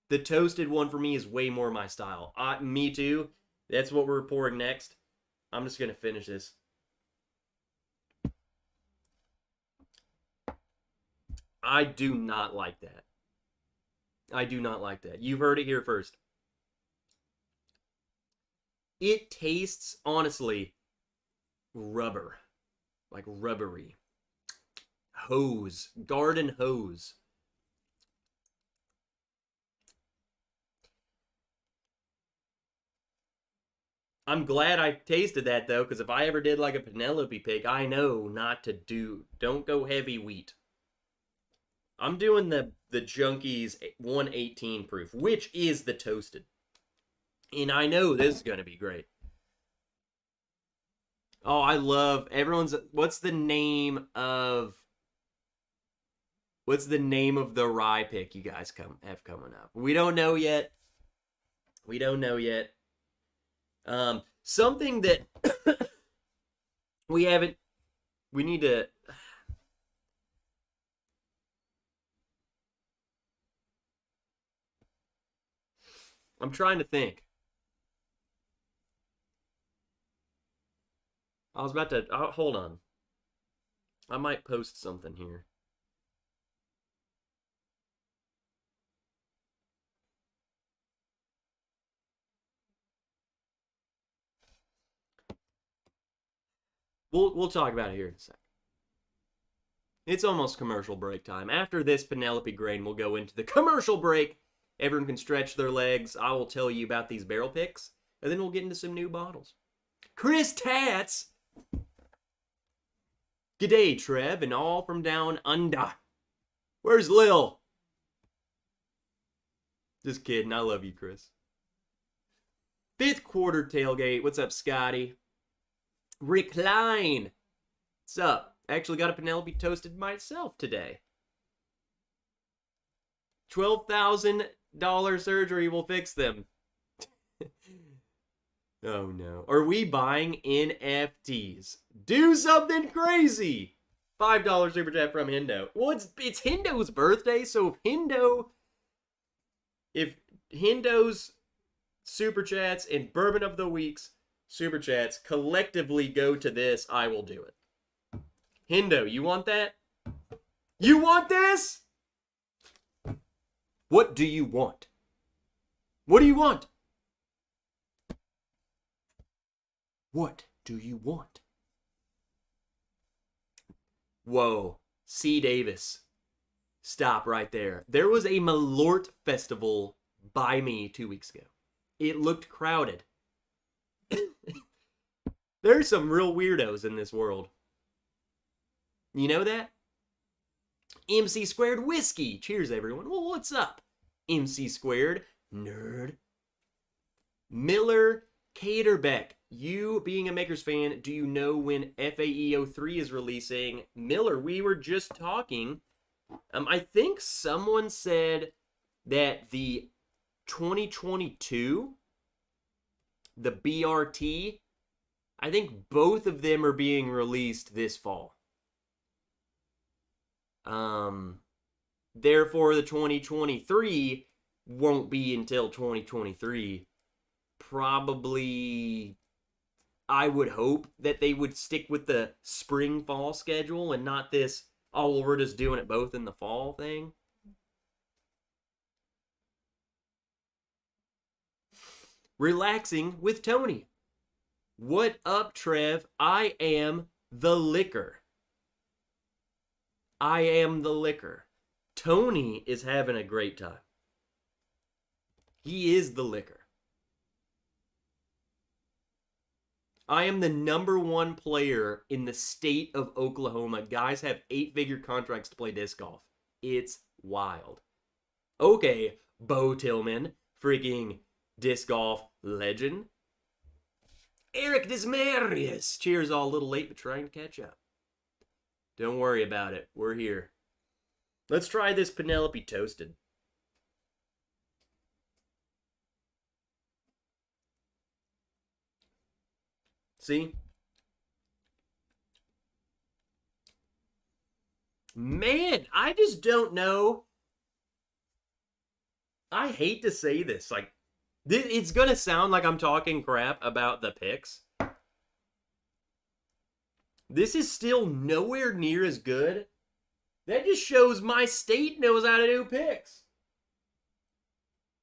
The toasted one for me is way more my style. Me too. That's what we're pouring next. I'm just going to finish this. I do not like that. I do not like that. You've heard it here first. It tastes, honestly, rubber. Like rubbery. Hose. Garden hose. I'm glad I tasted that, though, because if I ever did like a Penelope pick, I know not to do... Don't go heavy wheat. I'm doing the Junkies 118 proof, which is the toasted. And I know this is going to be great. Oh, I love everyone's... What's the name of the rye pick you guys have coming up? We don't know yet. We don't know yet. Something that we need to... I'm trying to think. I was about to... hold on. I might post something here. We'll talk about it here in a sec. It's almost commercial break time. After this Penelope grain, we'll go into the commercial break. Everyone can stretch their legs. I will tell you about these barrel picks. And then we'll get into some new bottles. Chris Tats! G'day, Trev, and all from down under. Where's Lil? Just kidding. I love you, Chris. 5th quarter tailgate. What's up, Scotty? Recline. What's up? Actually got a Penelope toasted myself today. $12,000 surgery will fix them. Oh no. Are we buying NFTs? Do something crazy! $5 super chat from Hendo. Well, it's Hendo's birthday, so if Hendo's super chats and Bourbon of the Week's super chats collectively go to this, I will do it. Hendo, you want that? You want this? What do you want? What do you want? What do you want? Whoa, C. Davis. Stop right there. There was a Malort festival by me 2 weeks ago. It looked crowded. There's some real weirdos in this world. You know that? MC Squared Whiskey. Cheers, everyone. Well, what's up? MC Squared. Nerd. Miller Caterbeck. You, being a Makers fan, do you know when FAE03 is releasing? Miller, we were just talking. I think someone said that the 2022, the BRT, I think both of them are being released this fall. Therefore, the 2023 won't be until 2023. Probably, I would hope that they would stick with the spring-fall schedule and not this, oh, well, we're just doing it both in the fall thing. Relaxing with Tony. What up, Trev? I am the liquor. I am the liquor. Tony is having a great time. He is the liquor. I am the #1 player in the state of Oklahoma. Guys have 8-figure contracts to play disc golf. It's wild. Okay, Bo Tillman, freaking disc golf legend. Eric Desmarius. Cheers, all a little late, but trying to catch up. Don't worry about it. We're here. Let's try this Penelope Toasted. See? Man, I just don't know. I hate to say this. Like, it's going to sound like I'm talking crap about the picks. This is still nowhere near as good. That just shows my state knows how to do picks.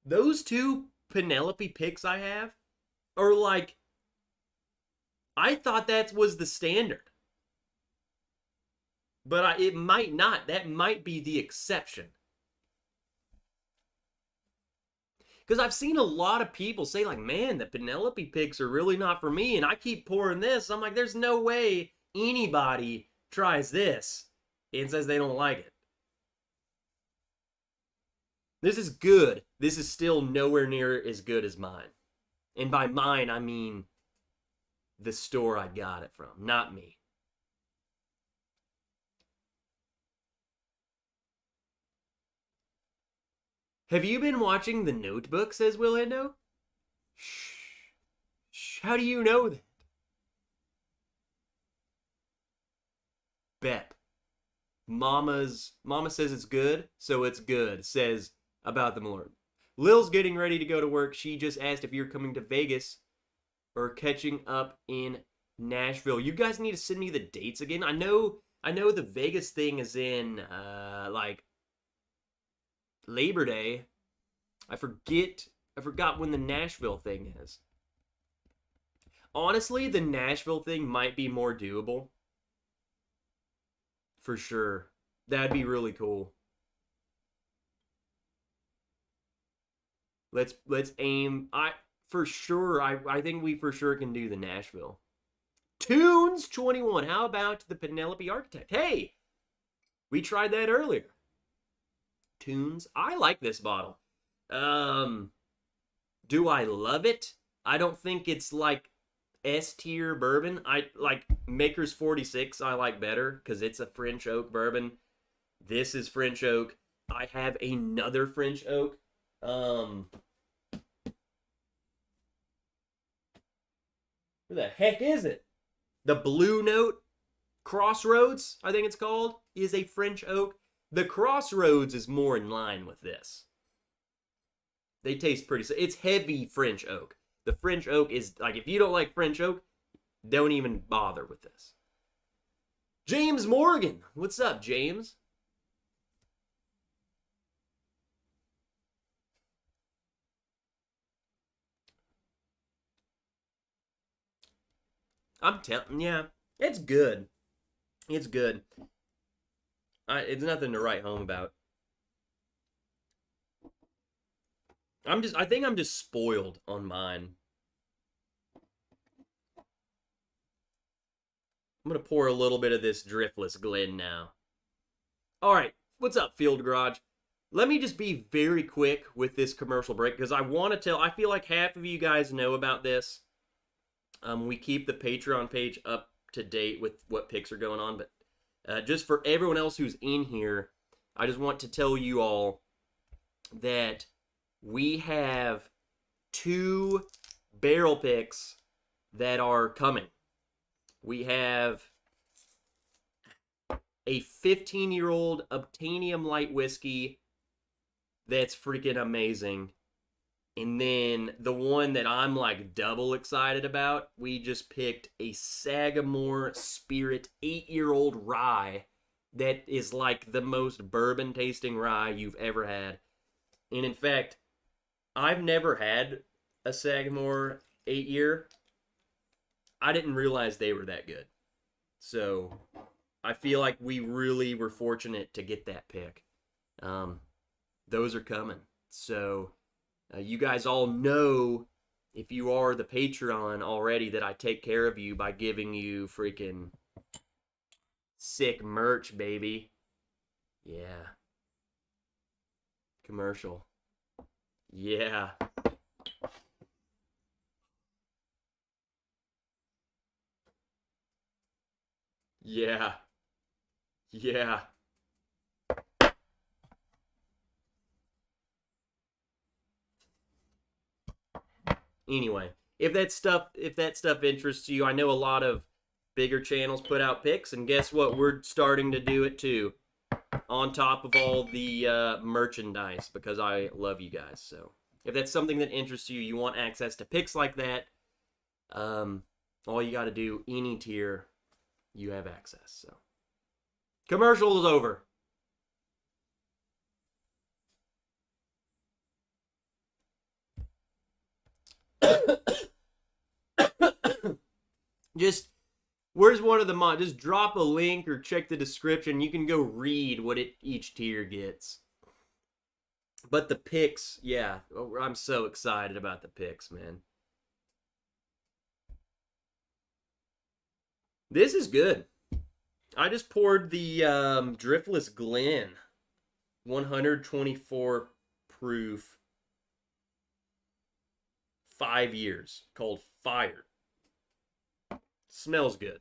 Those two Penelope picks I have are like, I thought that was the standard. But it might not. That might be the exception. Because I've seen a lot of people say, like, man, the Penelope picks are really not for me. And I keep pouring this. I'm like, there's no way anybody tries this and says they don't like it. This is good. This is still nowhere near as good as mine. And by mine, I mean the store I got it from, not me. Have you been watching The Notebook, says Will Hendo? Shh. How do you know that? Bep. Mama says it's good, so it's good, says about the Malort. Lil's getting ready to go to work. She just asked if you're coming to Vegas or catching up in Nashville. You guys need to send me the dates again. I know the Vegas thing is in like Labor Day. I forgot when the Nashville thing is. Honestly, the Nashville thing might be more doable. For sure. That'd be really cool. Let's aim. I think we for sure can do the Nashville. Tunes 21. How about the Penelope Architect? Hey, we tried that earlier. Tunes. I like this bottle. Do I love it? I don't think it's like S tier bourbon. I like Maker's 46. I like better because it's a French oak bourbon. This is French oak. I have another French oak. Who the heck is it? The Blue Note Crossroads, I think it's called, is a French oak. The Crossroads is more in line with this. They taste pretty. It's heavy French oak. The French oak is like, if you don't like French oak, don't even bother with this. James Morgan. What's up, James? I'm telling, yeah, it's good. It's good. It's nothing to write home about. I think I'm just spoiled on mine. I'm gonna pour a little bit of this Driftless Glen now. All right, what's up, Field Garage? Let me just be very quick with this commercial break because I want to tell. I feel like half of you guys know about this. We keep the Patreon page up to date with what picks are going on, but just for everyone else who's in here, I just want to tell you all that we have 2 barrel picks that are coming. We have a 15-year-old Obtainium Light Whiskey that's freaking amazing. And then the one that I'm like double excited about, we just picked a Sagamore Spirit 8-year-old rye that is like the most bourbon tasting rye you've ever had. And in fact, I've never had a Sagamore 8-year. I didn't realize they were that good. So I feel like we really were fortunate to get that pick. Those are coming. So you guys all know, if you are the Patreon already, that I take care of you by giving you freaking sick merch, baby. Yeah. Commercial. Yeah. Yeah. Yeah. Anyway, if that stuff interests you, I know a lot of bigger channels put out picks, and guess what? We're starting to do it too, on top of all the merchandise, because I love you guys. So if that's something that interests you, you want access to picks like that, all you got to do, any tier, you have access. So commercial is over. Just, where's one of the just drop a link or check the description. You can go read what each tier gets. But the picks, yeah, I'm so excited about the picks, man. This is good. I just poured the Driftless Glen, 124 proof, 5 years, called Fire. Smells good.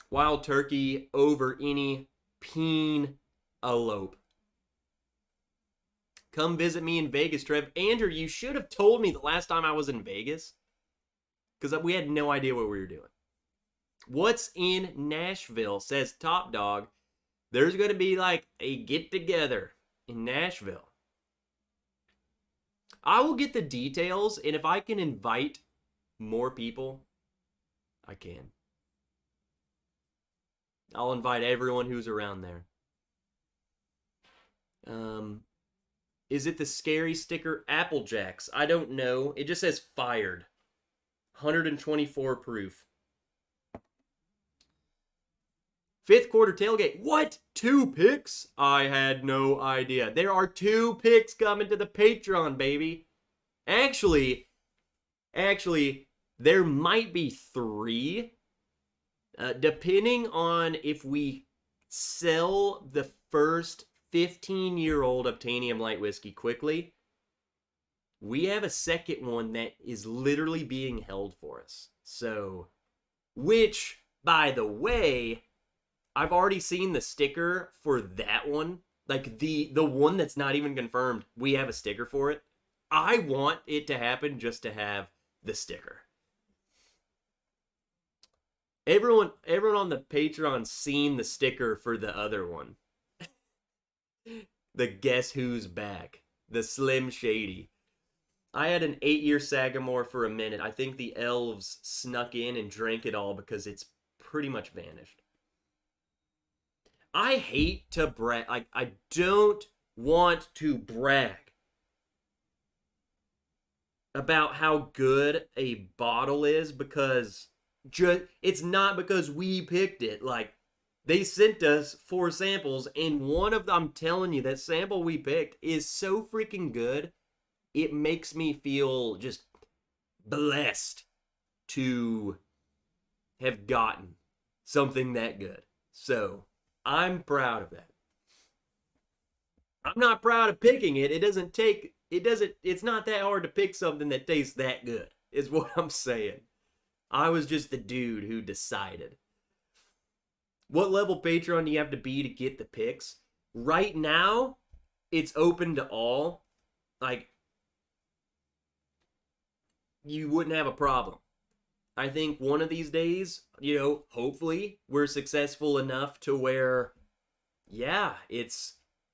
Wild turkey over any peen elope. Come visit me in Vegas, Trev. Andrew, you should have told me the last time I was in Vegas, because we had no idea what we were doing. What's in Nashville, says Top Dog. There's going to be like a get-together in Nashville. I will get the details, and if I can invite more people, I can. I'll invite everyone who's around there. Is it the scary sticker Applejacks? I don't know. It just says fired. 124 proof. 5th quarter tailgate. What? 2 picks? I had no idea. There are 2 picks coming to the Patreon, baby. Actually, there might be 3. Depending on if we sell the first 15-year-old Obtainium Light Whiskey quickly, we have a second one that is literally being held for us. So, which, by the way, I've already seen the sticker for that one. Like, the one that's not even confirmed, we have a sticker for it. I want it to happen just to have the sticker. Everyone on the Patreon's seen the sticker for the other one. The Guess Who's Back. The Slim Shady. I had an 8-year Sagamore for a minute. I think the elves snuck in and drank it all because it's pretty much vanished. I hate to brag. I don't want to brag about how good a bottle is because it's not because we picked it. Like, they sent us 4 samples, and one of them, I'm telling you, that sample we picked is so freaking good. It makes me feel just blessed to have gotten something that good. So, I'm proud of that. I'm not proud of picking it. It's not that hard to pick something that tastes that good, is what I'm saying. I was just the dude who decided. What level Patreon do you have to be to get the picks? Right now, it's open to all. Like, you wouldn't have a problem. I think one of these days, hopefully, we're successful enough to where, yeah,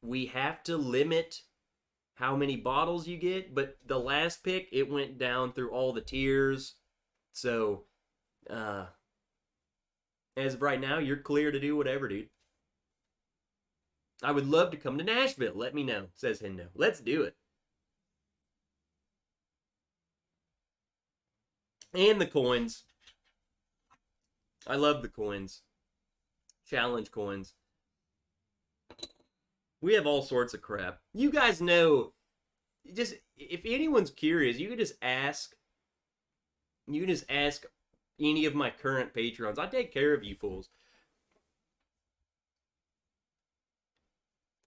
we have to limit how many bottles you get, but the last pick, it went down through all the tiers. So, as of right now, you're clear to do whatever, dude. I would love to come to Nashville. Let me know, says Hendo. Let's do it. And the coins. I love the coins. Challenge coins. We have all sorts of crap. You guys know, just if anyone's curious, you can just ask. You can just ask any of my current patrons. I take care of you fools.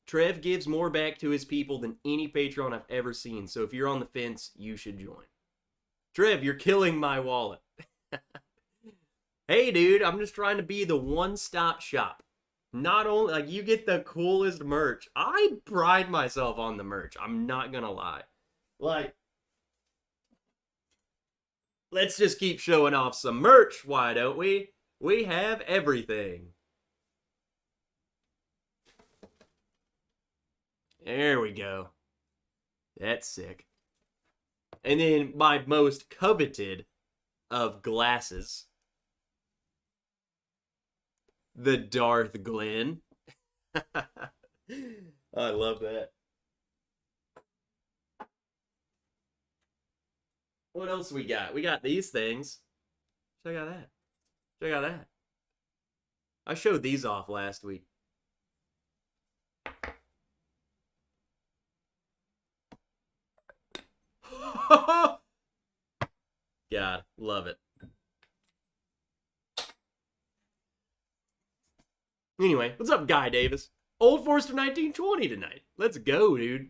Trev gives more back to his people than any patron I've ever seen. So if you're on the fence, you should join. Trev, you're killing my wallet. Hey, dude, I'm just trying to be the one-stop shop. Not only, like, you get the coolest merch. I pride myself on the merch. I'm not gonna lie. Like, let's just keep showing off some merch, why don't we? We have everything. There we go. That's sick. And then my most coveted of glasses. The Darth Glenn. I love that. What else we got? We got these things. Check out that. Check out that. I showed these off last week. God, love it. Anyway, what's up, Guy Davis? Old Forester 1920 tonight. Let's go, dude.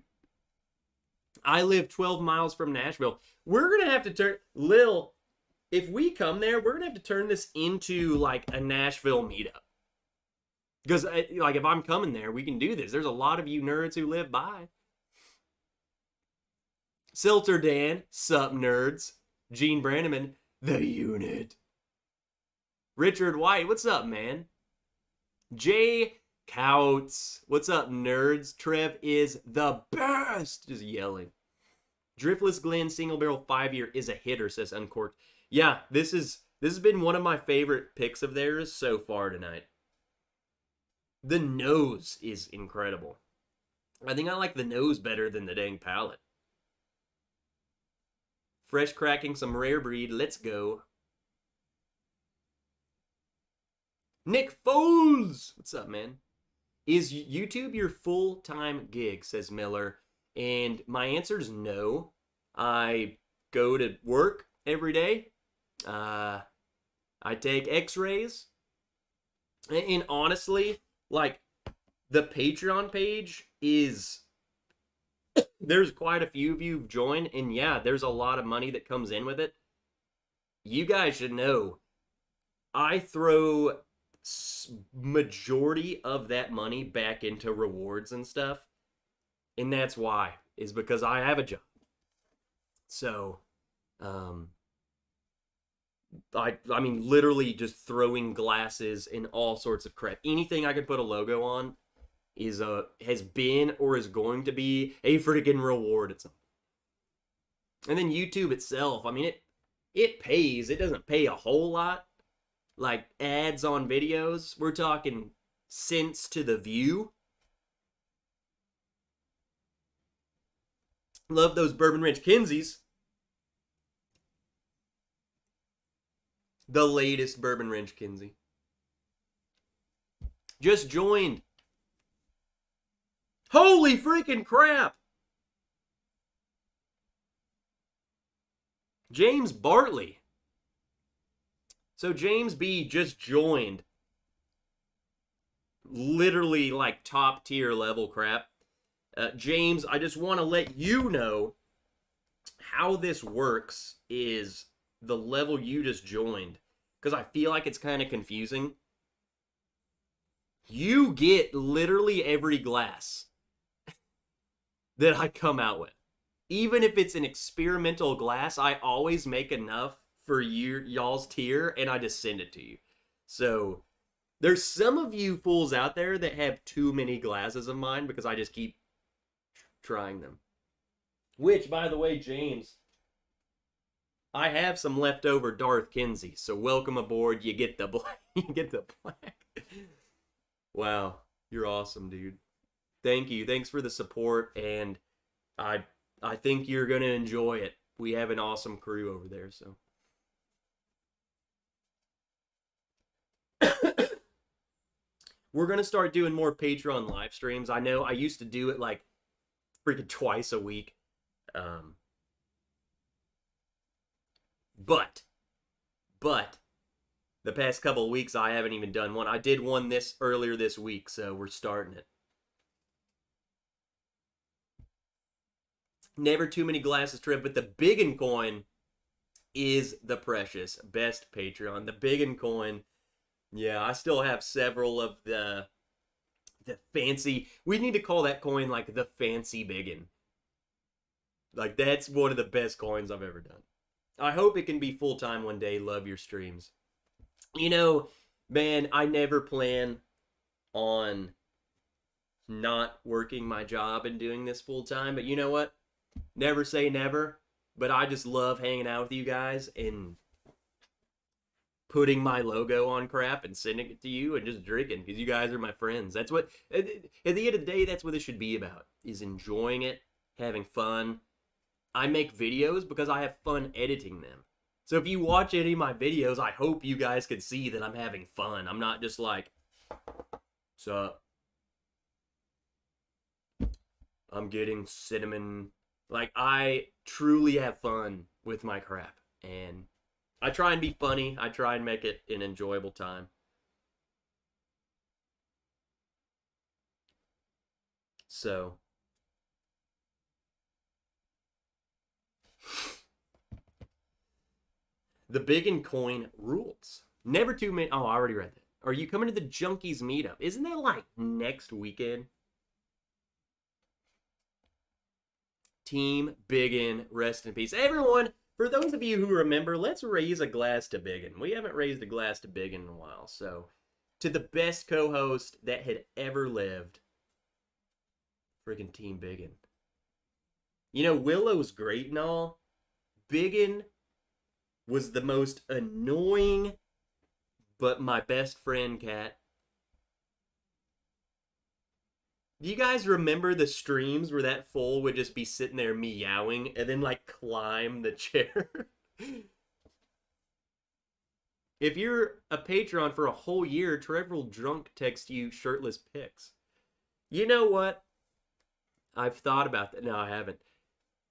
I live 12 miles from Nashville. We're going to have to turn... Lil, if we come there, we're going to have to turn this into, like, a Nashville meetup. Because, like, if I'm coming there, we can do this. There's a lot of you nerds who live by. Silter Dan, sup, nerds. Gene Branneman, the unit. Richard White, what's up, man? Jay Couts, what's up, nerds? Trev is the best. Just yelling. Driftless Glen single barrel 5-year is a hitter, says Uncorked. Yeah, this has been one of my favorite picks of theirs so far tonight. The nose is incredible. I think I like the nose better than the dang palate. Fresh cracking some rare breed. Let's go. Nick Foles! What's up, man? Is YouTube your full-time gig, says Miller? And my answer is no. I go to work every day. I take x-rays. And honestly, like, the Patreon page is... There's quite a few of you who've joined, and yeah, there's a lot of money that comes in with it. You guys should know, I throw majority of that money back into rewards and stuff, and that's why, is because I have a job. So, I mean, literally just throwing glasses and all sorts of crap. Anything I can put a logo on has been or is going to be a freaking reward at some point. And then YouTube itself, I mean, it pays. It doesn't pay a whole lot. Like ads on videos, we're talking cents to the view. Love those Bourbon Ranch Kinseys. The latest Bourbon Wrench Kinsey. Just joined. Holy freaking crap! James Bartley. So James B just joined. Literally like top tier level crap. James, I just want to let you know how this works is the level you just joined. Because I feel like it's kind of confusing. You get literally every glass that I come out with. Even if it's an experimental glass, I always make enough for y'all's tier, and I just send it to you. So, there's some of you fools out there that have too many glasses of mine because I just keep trying them. Which, by the way, James, I have some leftover Darth Kinsey, so welcome aboard. You get the black. You get the black. Wow, you're awesome, dude. Thank you. Thanks for the support, and I think you're gonna enjoy it. We have an awesome crew over there, so. We're gonna start doing more Patreon live streams. I know I used to do it like freaking twice a week. But the past couple of weeks I haven't even done one. I did one earlier this week, so we're starting it. Never too many glasses, Trev, but the Biggin coin is the precious best Patreon. The Biggin coin, yeah, I still have several of the fancy. We need to call that coin like the fancy Biggin. Like that's one of the best coins I've ever done. I hope it can be full time one day. Love your streams. You know, man, I never plan on not working my job and doing this full time, but you know what? Never say never, but I just love hanging out with you guys and putting my logo on crap and sending it to you and just drinking because you guys are my friends. That's what, at the end of the day, that's what this should be about, is enjoying it, having fun. I make videos because I have fun editing them. So if you watch any of my videos, I hope you guys can see that I'm having fun. I'm not just like, what's up? I'm getting cinnamon. Like, I truly have fun with my crap. And I try and be funny. I try and make it an enjoyable time. So. The Biggin coin rules. Never too many. Oh, I already read that. Are you coming to the Junkies meetup? Isn't that like next weekend? Team Biggin, rest in peace. Everyone, for those of you who remember, let's raise a glass to Biggin. We haven't raised a glass to Biggin in a while. So, to the best co-host that had ever lived, freaking Team Biggin. You know, Willow's great and all. Biggin was the most annoying, but my best friend cat. Do you guys remember the streams where that fool would just be sitting there meowing and then like climb the chair? If you're a Patreon for a whole year, Trevor will drunk text you shirtless pics. You know what? I've thought about that. No, I haven't.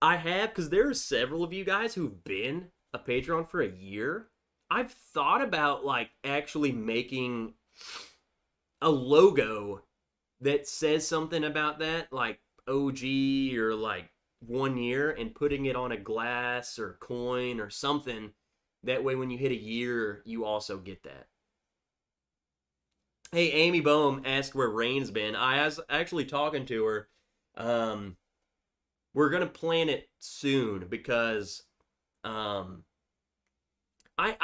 I have, because there are several of you guys who've been a Patreon for a year. I've thought about like actually making a logo that says something about that, like OG or like 1 year, and putting it on a glass or coin or something. That way when you hit a year, you also get that. Hey, Amy Bohm asked where Rain's been. I was actually talking to her. We're going to plan it soon because I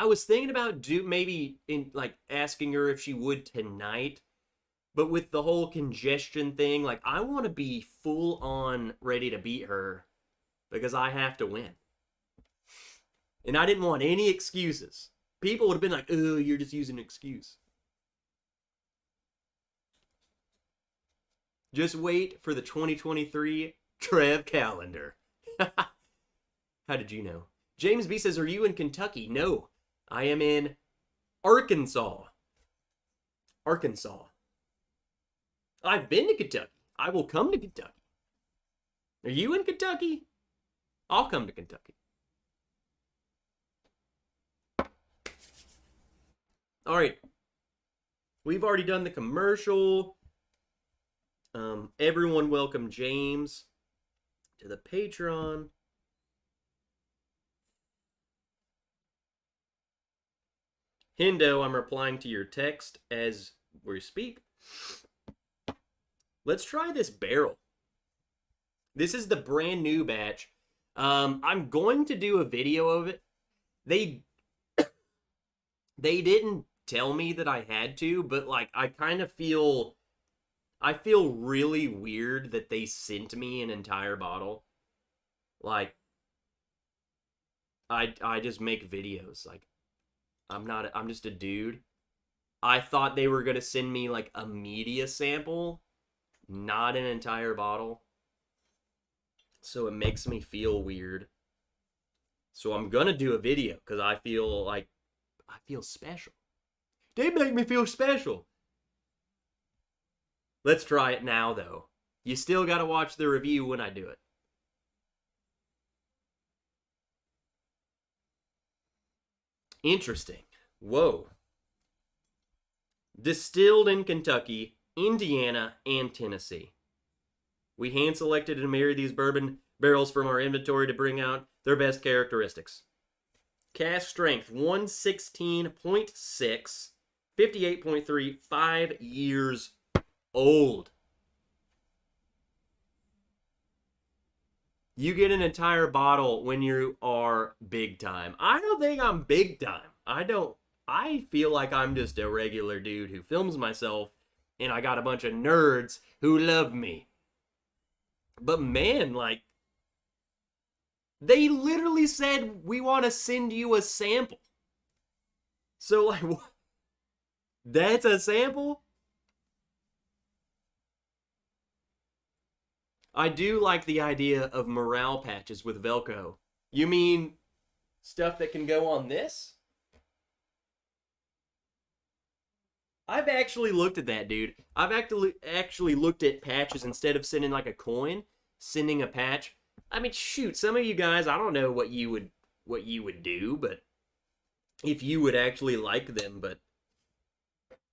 was thinking about maybe asking her if she would tonight. But with the whole congestion thing, like, I want to be full on ready to beat her because I have to win. And I didn't want any excuses. People would have been like, oh, you're just using an excuse. Just wait for the 2023 Trev calendar. How did you know? James B says, are you in Kentucky? No, I am in Arkansas. Arkansas. I've been to Kentucky. I will come to Kentucky. Are you in Kentucky? I'll come to Kentucky. All right. We've already done the commercial. Everyone welcome James to the Patreon. Hindo, I'm replying to your text as we speak. Let's try this barrel. This is the brand new batch. I'm going to do a video of it. They didn't tell me that I had to, but like I feel really weird that they sent me an entire bottle. Like I just make videos. Like I'm just a dude. I thought they were going to send me like a media sample, not an entire bottle. So it makes me feel weird. So I'm going to do a video because I feel special. They make me feel special. Let's try it now, though. You still got to watch the review when I do it. Interesting. Whoa. Distilled in Kentucky, Indiana, and Tennessee. We hand-selected and married these bourbon barrels from our inventory to bring out their best characteristics. Cask strength, 116.6, 58.3, 5 years old. You get an entire bottle when you are big time. I don't think I'm big time. I feel like I'm just a regular dude who films myself, and I got a bunch of nerds who love me. But man, like, they literally said, we want to send you a sample. So, like, what? That's a sample? I do like the idea of morale patches with Velcro. You mean stuff that can go on this? I've actually looked at that, dude. I've actually looked at patches instead of sending like a coin, sending a patch. I mean, shoot, some of you guys, I don't know what you would do, but if you would actually like them, but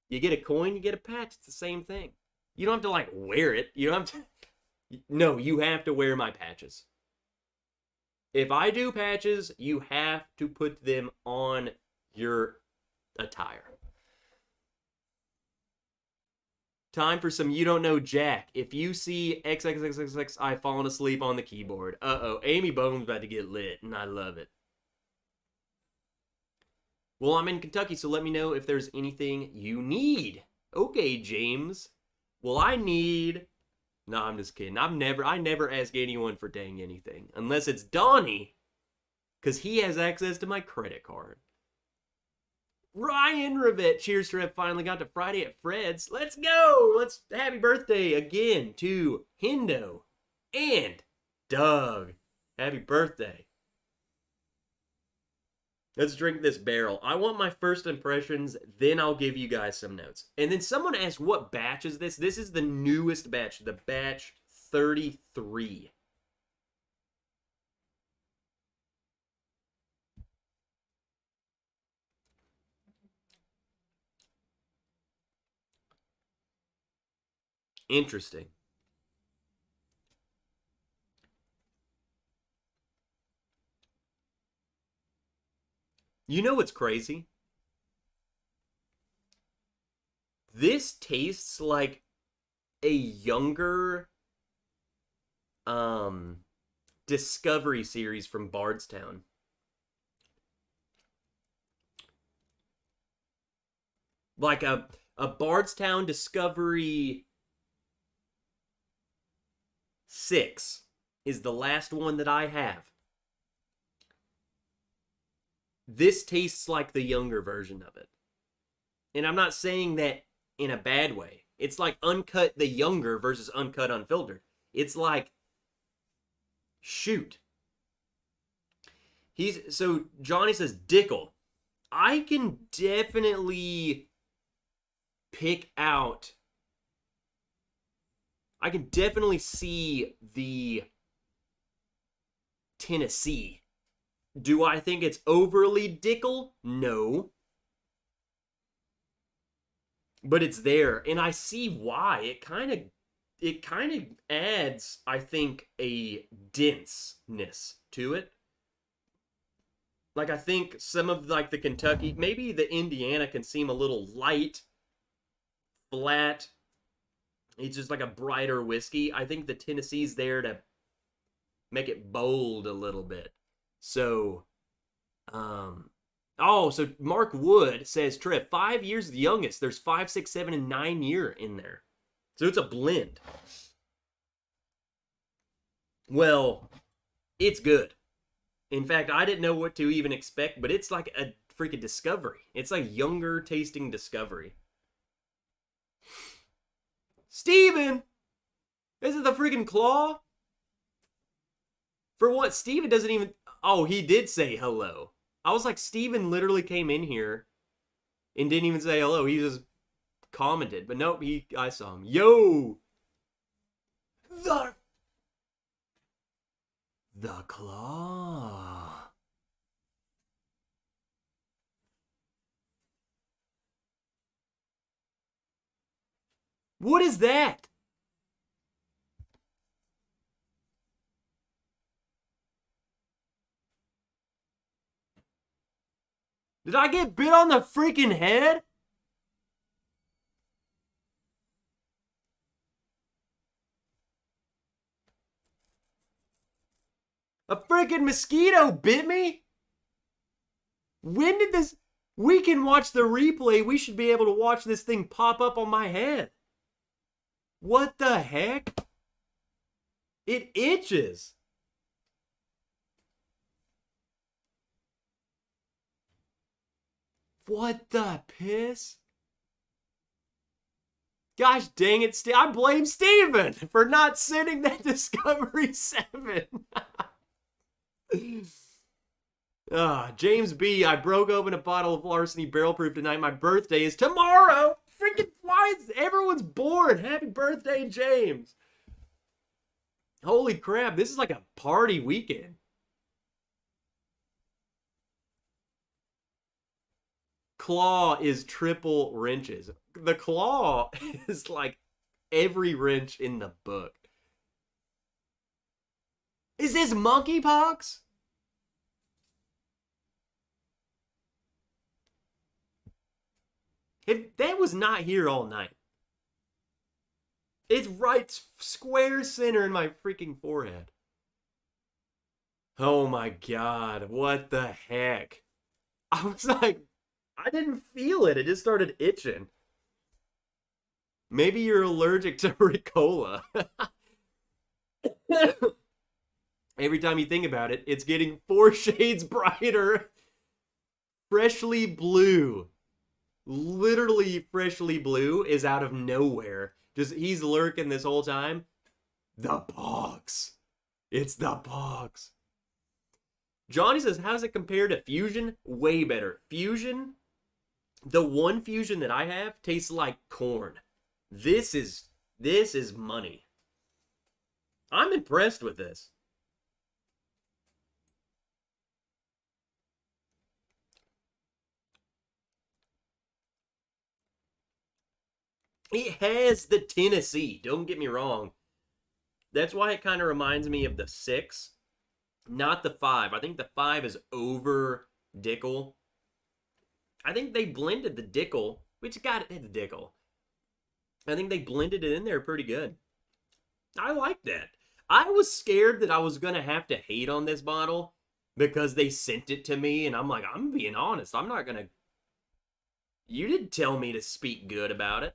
you get a coin, you get a patch. It's the same thing. You don't have to like wear it. You don't have to. No, you have to wear my patches. If I do patches, you have to put them on your attire. Time for some You Don't Know Jack. If you see XXXXX, I've fallen asleep on the keyboard. Uh-oh, Amy Bone's about to get lit, and I love it. Well, I'm in Kentucky, so let me know if there's anything you need. Okay, James. Well, I need... No, I'm just kidding. I never ask anyone for dang anything. Unless it's Donnie, because he has access to my credit card. Ryan Rivette, cheers to have finally got to Friday at Fred's. Let's go! Let's happy birthday again to Hindo and Doug. Happy birthday. Let's drink this barrel. I want my first impressions, then I'll give you guys some notes. And then someone asked, what batch is this? This is the newest batch, the batch 33. Interesting. You know what's crazy? This tastes like a younger Discovery series from Bardstown. Like a Bardstown Discovery 6 is the last one that I have. This tastes like the younger version of it. And I'm not saying that in a bad way. It's like Uncut the younger versus Uncut Unfiltered. It's like, shoot. So Johnny says, Dickel. I can definitely pick out. I can definitely see the Tennessee. Do I think it's overly Dickel? No. But it's there, and I see why. It kind of adds, I think, a denseness to it. Like, I think some of like the Kentucky, maybe the Indiana can seem a little light, flat. It's just like a brighter whiskey. I think the Tennessee's there to make it bold a little bit. So, so Mark Wood says, Trev, 5 years the youngest. There's 5, 6, 7, and 9 year in there. So it's a blend. Well, it's good. In fact, I didn't know what to even expect, but it's like a freaking discovery. It's like younger tasting discovery. Steven! Is it the freaking claw? For what? Steven doesn't even... Oh, he did say hello. I was like, Steven literally came in here and didn't even say hello. He just commented. But nope, I saw him. Yo! The claw. What is that? Did I get bit on the freaking head? A freaking mosquito bit me? When did this... We can watch the replay. We should be able to watch this thing pop up on my head. What the heck? It itches. What the piss? Gosh dang it, I blame Steven for not sending that Discovery 7. James B. I broke open a bottle of Larceny Barrel Proof tonight. My birthday is tomorrow. Freaking why is everyone's born? Happy birthday, James. Holy crap, this is like a party weekend. Claw is triple wrenches. The claw is like every wrench in the book. Is this monkeypox? That was not here all night. It's right square center in my freaking forehead. Oh my god, what the heck? I was like, I didn't feel it. It just started itching. Maybe you're allergic to Ricola. Every time you think about it, it's getting 4 shades brighter. Freshly blue. Literally freshly blue is out of nowhere. Just, he's lurking this whole time. The pox. It's the pox. Johnny says, how does it compare to Fusion? Way better. Fusion, the one Fusion that I have tastes like corn. This is money. I'm impressed with this. It has the Tennessee, don't get me wrong. That's why it kind of reminds me of the 6, not the 5. I think the 5 is over Dickel. I think they blended the Dickel, which got it the Dickel. I think they blended it in there pretty good. I like that. I was scared that I was going to have to hate on this bottle because they sent it to me, and I'm like, I'm being honest. I'm not going to... You didn't tell me to speak good about it.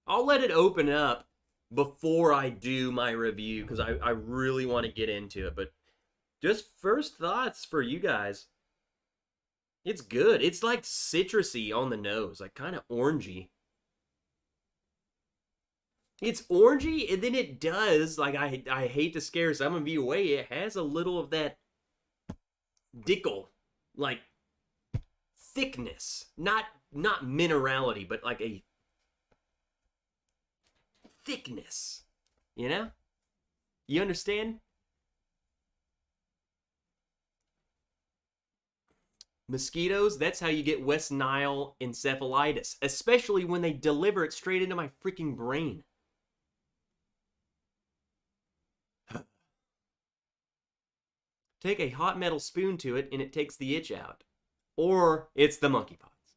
I'll let it open up before I do my review because I really want to get into it. But just first thoughts for you guys. It's good. It's like citrusy on the nose, like kind of orangey. It's orangey, and then it does, like, I hate to scare some of you away, it has a little of that Dickel, like, thickness, not minerality, but like a thickness. You know? You understand? Mosquitoes, that's how you get West Nile encephalitis, especially when they deliver it straight into my freaking brain. Take a hot metal spoon to it and it takes the itch out. Or it's the monkeypox.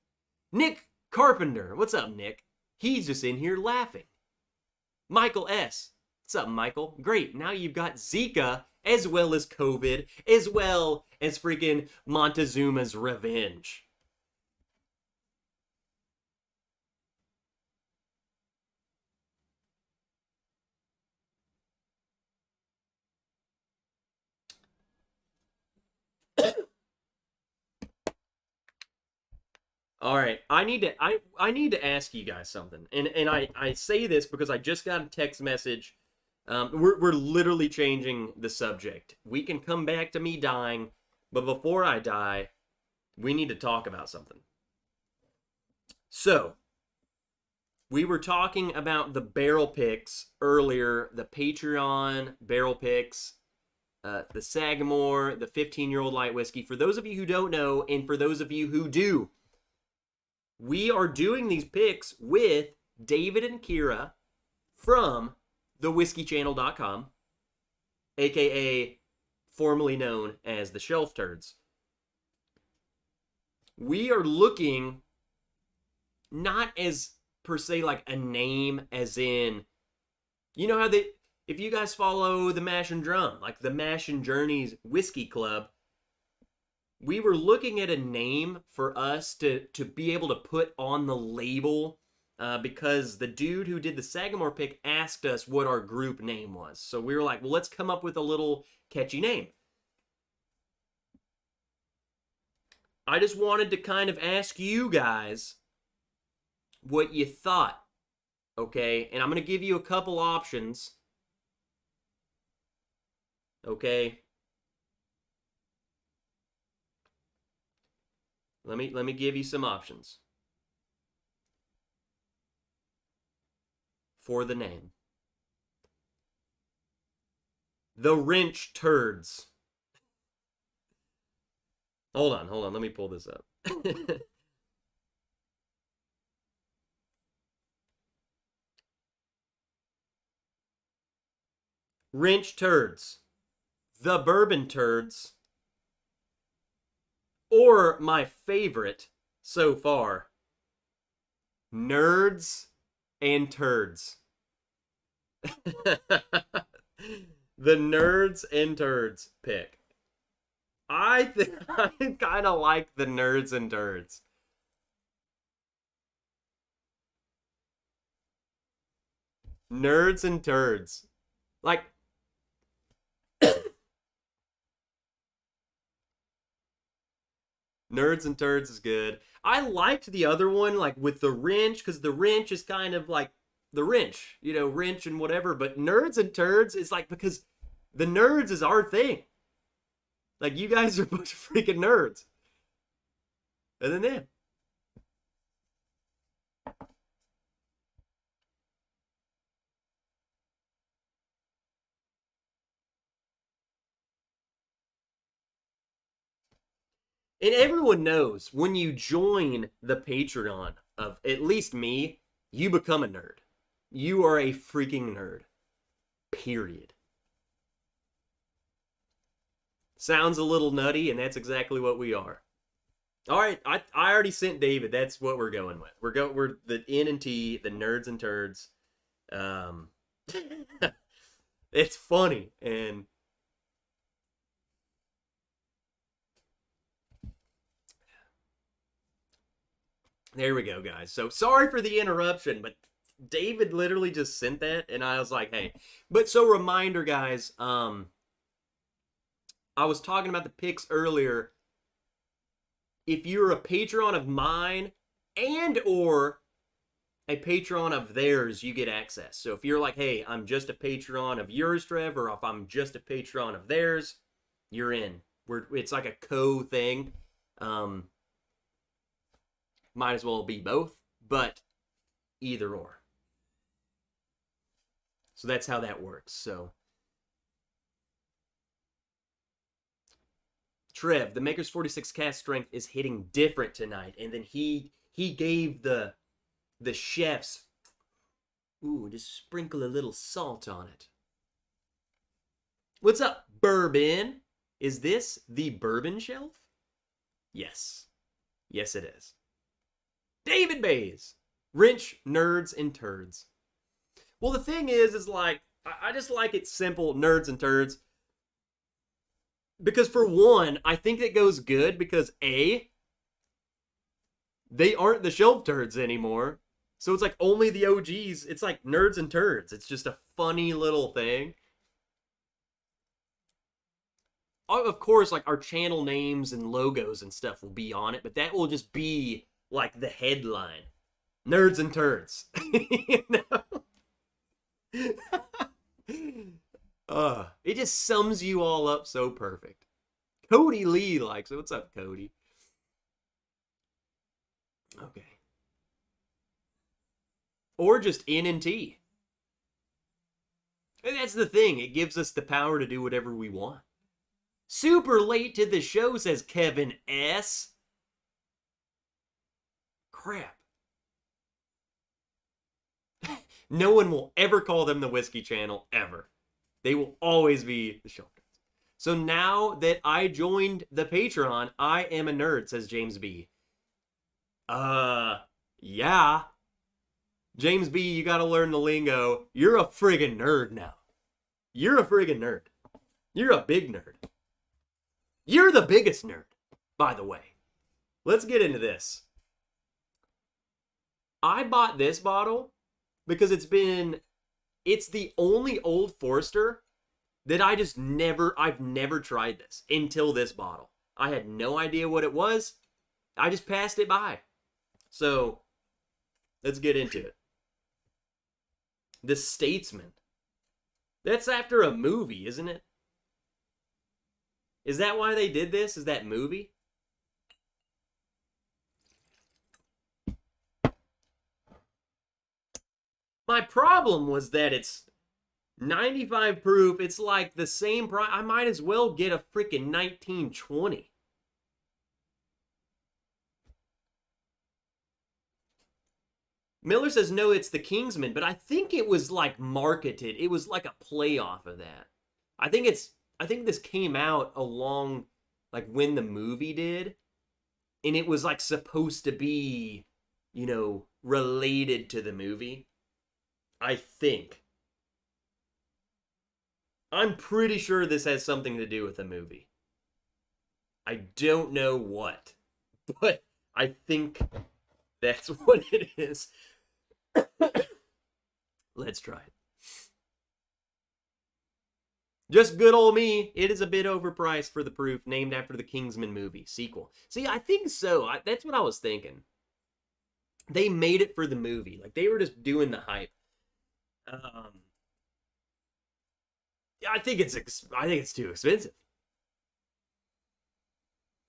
Nick Carpenter, what's up, Nick? He's just in here laughing. Michael S. What's up, Michael? Great, now you've got Zika, as well as COVID, as well as freaking Montezuma's revenge. All right, I need to ask you guys something, and I say this because I just got a text message. We're literally changing the subject. We can come back to me dying, but before I die, we need to talk about something. So, we were talking about the barrel picks earlier, the Patreon barrel picks, the Sagamore, the 15-year-old light whiskey. For those of you who don't know, and for those of you who do, we are doing these picks with David and Kira from thewhiskeychannel.com, aka formerly known as the Shelf Turds. We are looking not as per se like a name, as in, you know how if you guys follow the Mash and Drum, like the Mash and Journeys Whiskey Club, we were looking at a name for us to be able to put on the label, because the dude who did the Sagamore pick asked us what our group name was. So we were like, well, let's come up with a little catchy name. I just wanted to kind of ask you guys what you thought, okay? And I'm going to give you a couple options, okay? Let me give you some options for the name. The Wrench Turds. Hold on. Let me pull this up. Wrench Turds. The Bourbon Turds. Or my favorite so far, Nerds and Turds. The Nerds and Turds pick. I kind of like the Nerds and Turds. Nerds and Turds. Like, Nerds and Turds is good. I liked the other one, like with the wrench, because the wrench is kind of like the wrench, you know, wrench and whatever. But Nerds and Turds is like, because the nerds is our thing. Like, you guys are a bunch of freaking nerds. And then them. And everyone knows when you join the Patreon of at least me, you become a nerd. You are a freaking nerd. Period. Sounds a little nutty, and that's exactly what we are. All right, I already sent David. That's what we're going with. We're the N and T, the Nerds and Turds. It's funny, and there we go, guys. So sorry for the interruption, but David literally just sent that, and I was like, hey. But so reminder, guys, I was talking about the picks earlier. If you're a patron of mine and or a patron of theirs, you get access. So if you're like, hey, I'm just a patron of yours, Trev, or if I'm just a patron of theirs, you're in. It's like a co-thing. Might as well be both, but either or. So that's how that works. So Trev, the Maker's 46 cast strength is hitting different tonight, and then he gave the chefs, ooh, just sprinkle a little salt on it. What's up, Bourbon? Is this the Bourbon shelf? Yes. Yes, it is. David Bays. Wrench, nerds, and turds. Well, the thing is like, I just like it simple, nerds and turds. Because for one, I think it goes good because A, they aren't the shelf turds anymore. So it's like only the OGs. It's like nerds and turds. It's just a funny little thing. Of course, like our channel names and logos and stuff will be on it, but that will just be like the headline. Nerds and turds. You know? It just sums you all up so perfect. Cody Lee likes it. What's up, Cody? Okay. Or just N and T. And that's the thing. It gives us the power to do whatever we want. Super late to the show, says Kevin S. Crap. No one will ever call them the Whiskey Channel, ever. They will always be the Shelf Nerds. So now that I joined the Patreon, I am a nerd, says James B. Yeah. James B, you gotta learn the lingo. You're a friggin' nerd now. You're a friggin' nerd. You're a big nerd. You're the biggest nerd, by the way. Let's get into this. I bought this bottle because it's the only Old Forester that I've never tried this until this bottle. I had no idea what it was. I just passed it by. So, let's get into it. The Statesman. That's after a movie, isn't it? Is that why they did this? Is that movie? My problem was that it's 95 proof. It's like the same price. I might as well get a freaking 1920. Miller says, no, it's the Kingsman, but I think it was like marketed. It was like a play off of that. I think this came out along like when the movie did, and it was like supposed to be, you know, related to the movie. I think. I'm pretty sure this has something to do with the movie. I don't know what, but I think that's what it is. Let's try it. Just good old me. It is a bit overpriced for the proof, named after the Kingsman movie sequel. See, I think so. That's what I was thinking. They made it for the movie. Like, they were just doing the hype. Yeah, I think it's too expensive.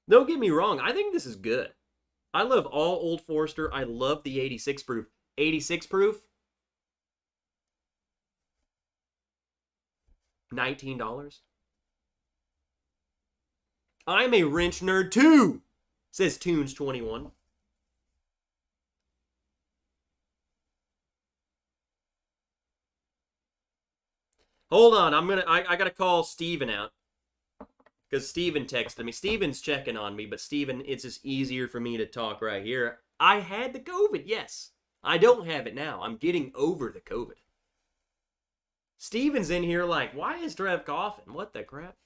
Don't get me wrong. I think this is good. I love all Old Forester. I love the 86 proof. 86 proof. $19. I'm a wrench nerd too, says Tunes21. Hold on, I gotta call Steven out. Because Steven texted me. Steven's checking on me, but Steven, it's just easier for me to talk right here. I had the COVID, yes. I don't have it now. I'm getting over the COVID. Steven's in here like, why is Trev coughing? What the crap?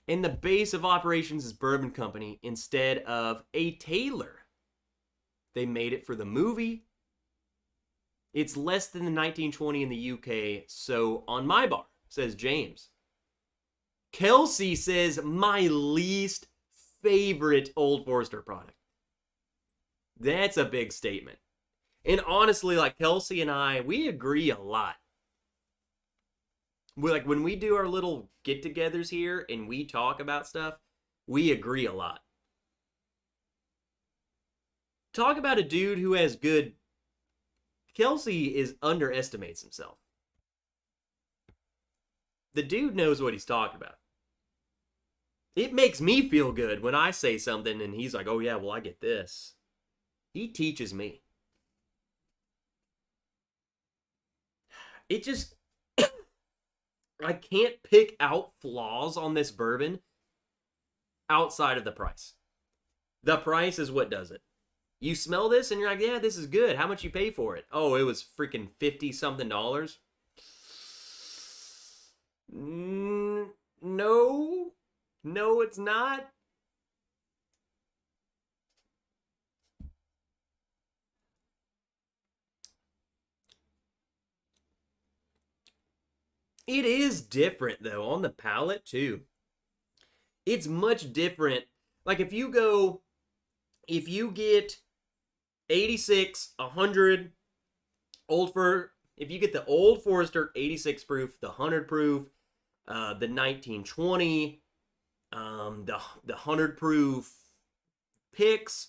And the base of operations is Bourbon Company instead of a Taylor. They made it for the movie. It's less than the 1920 in the UK, so on my bar, says James. Kelsey says, my least favorite Old Forester product. That's a big statement. And honestly, like Kelsey and I, we agree a lot. Like when we do our little get-togethers here and we talk about stuff, we agree a lot. talk about a dude who has good... Kelsey underestimates himself. The dude knows what he's talking about. It makes me feel good when I say something and he's like, oh yeah, well I get this. He teaches me. It just... I can't pick out flaws on this bourbon outside of the price. The price is what does it. You smell this and you're like, yeah, this is good. How much you pay for it? Oh, it was freaking $50-something. No. No, it's not. It is different, though, on the palate, too. It's much different. Like, if you get 86, 100, if you get the Old Forester 86 proof, the 100 proof, the 1920, the 100 proof picks,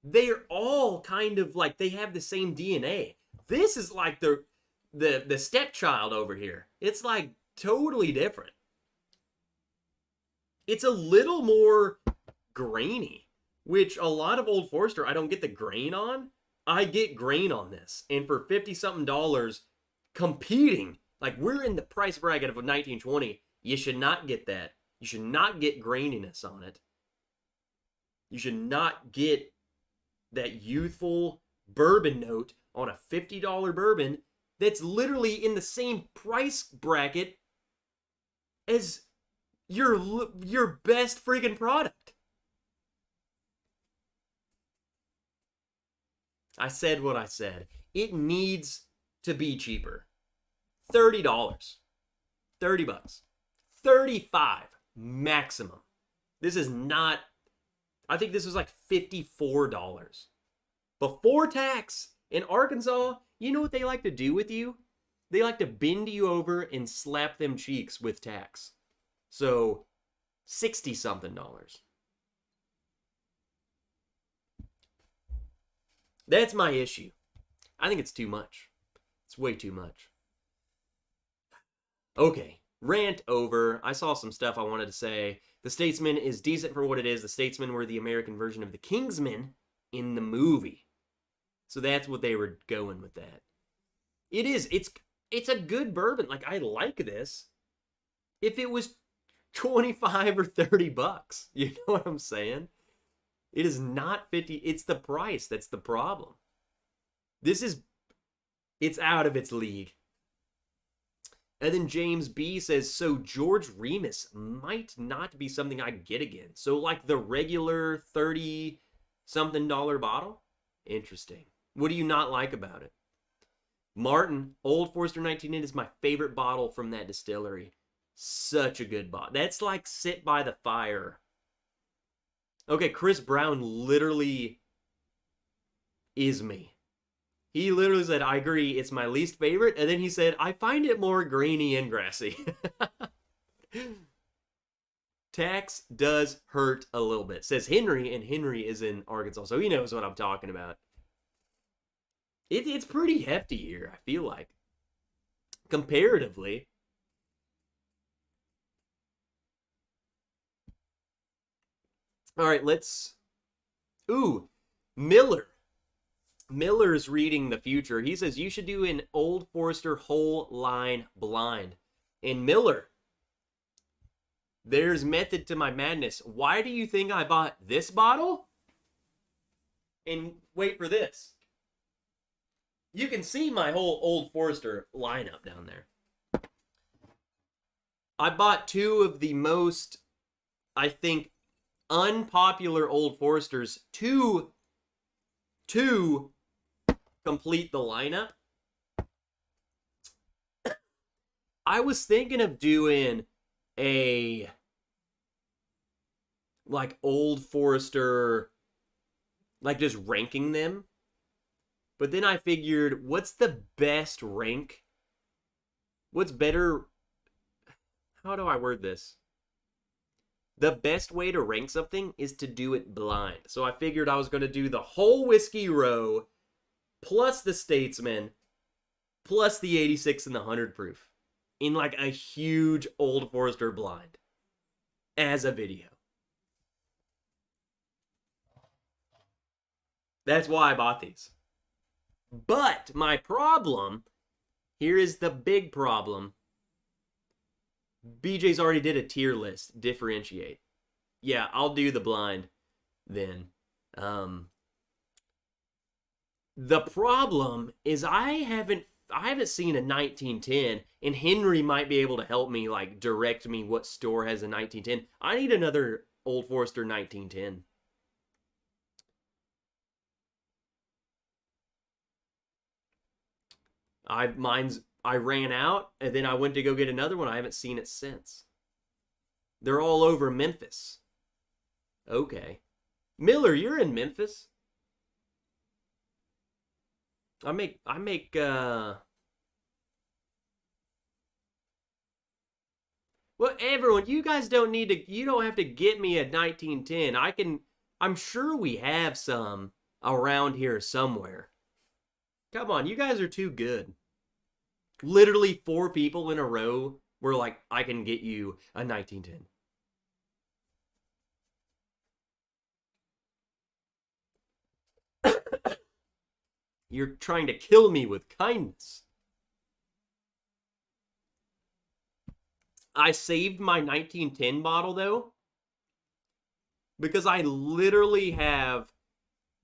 they're all kind of like, they have the same DNA. This is like the stepchild over here. It's like totally different. It's a little more grainy, which a lot of Old Forester I don't get the grain on. I get grain on this. And for $50-something competing, like we're in the price bracket of a 1920, you should not get that. You should not get graininess on it. You should not get that youthful bourbon note on a $50 bourbon that's literally in the same price bracket as your best freaking product. I said what I said. It needs to be cheaper. $30. $30. $35 maximum. This is not... I think this was like $54. Before tax, in Arkansas, you know what they like to do with you? They like to bend you over and slap them cheeks with tax. So, $60-something. That's my issue. I think it's too much. It's way too much. Okay, rant over. I saw some stuff I wanted to say. The Statesman is decent for what it is. The Statesmen were the American version of the Kingsmen in the movie. So that's what they were going with that. It is. It's a good bourbon. Like, I like this. If it was 25 or 30 bucks, you know what I'm saying? It is not 50. It's the price that's the problem. It's out of its league. And then James B says, so George Remus might not be something I get again. So like the regular $30-something bottle? Interesting. What do you not like about it? Martin, Old Forester 19 is my favorite bottle from that distillery. Such a good bottle. That's like sit by the fire. Okay, Chris Brown literally is me. He literally said, I agree, it's my least favorite. And then he said, I find it more grainy and grassy. Tax does hurt a little bit. Says Henry, and Henry is in Arkansas, so he knows what I'm talking about. It's pretty hefty here, I feel like. Comparatively. All right, let's... Ooh, Miller. Miller's reading the future. He says, you should do an Old Forester whole line blind. And Miller, there's method to my madness. Why do you think I bought this bottle? And wait for this. You can see my whole Old Forester lineup down there. I bought two of the most, I think, unpopular Old Foresters to complete the lineup. I was thinking of doing a like Old Forester, like just ranking them. But then I figured, what's the best rank? What's better? How do I word this? The best way to rank something is to do it blind. So I figured I was going to do the whole whiskey row, plus the Statesman, plus the 86 and the 100 proof, in like a huge Old Forester blind, as a video. That's why I bought these. But my problem, here is the big problem. BJ's already did a tier list, differentiate. Yeah, I'll do the blind then. The problem is I haven't seen a 1910, and Henry might be able to help me, like direct me what store has a 1910. I need another Old Forester 1910. I ran out, and then I went to go get another one. I haven't seen it since. They're all over Memphis. Okay. Miller, you're in Memphis. Well, everyone, you guys don't need to, you don't have to get me a 1910. I'm sure we have some around here somewhere. Come on, you guys are too good. Literally 4 people in a row were like, I can get you a 1910. You're trying to kill me with kindness. I saved my 1910 bottle, though, because I literally have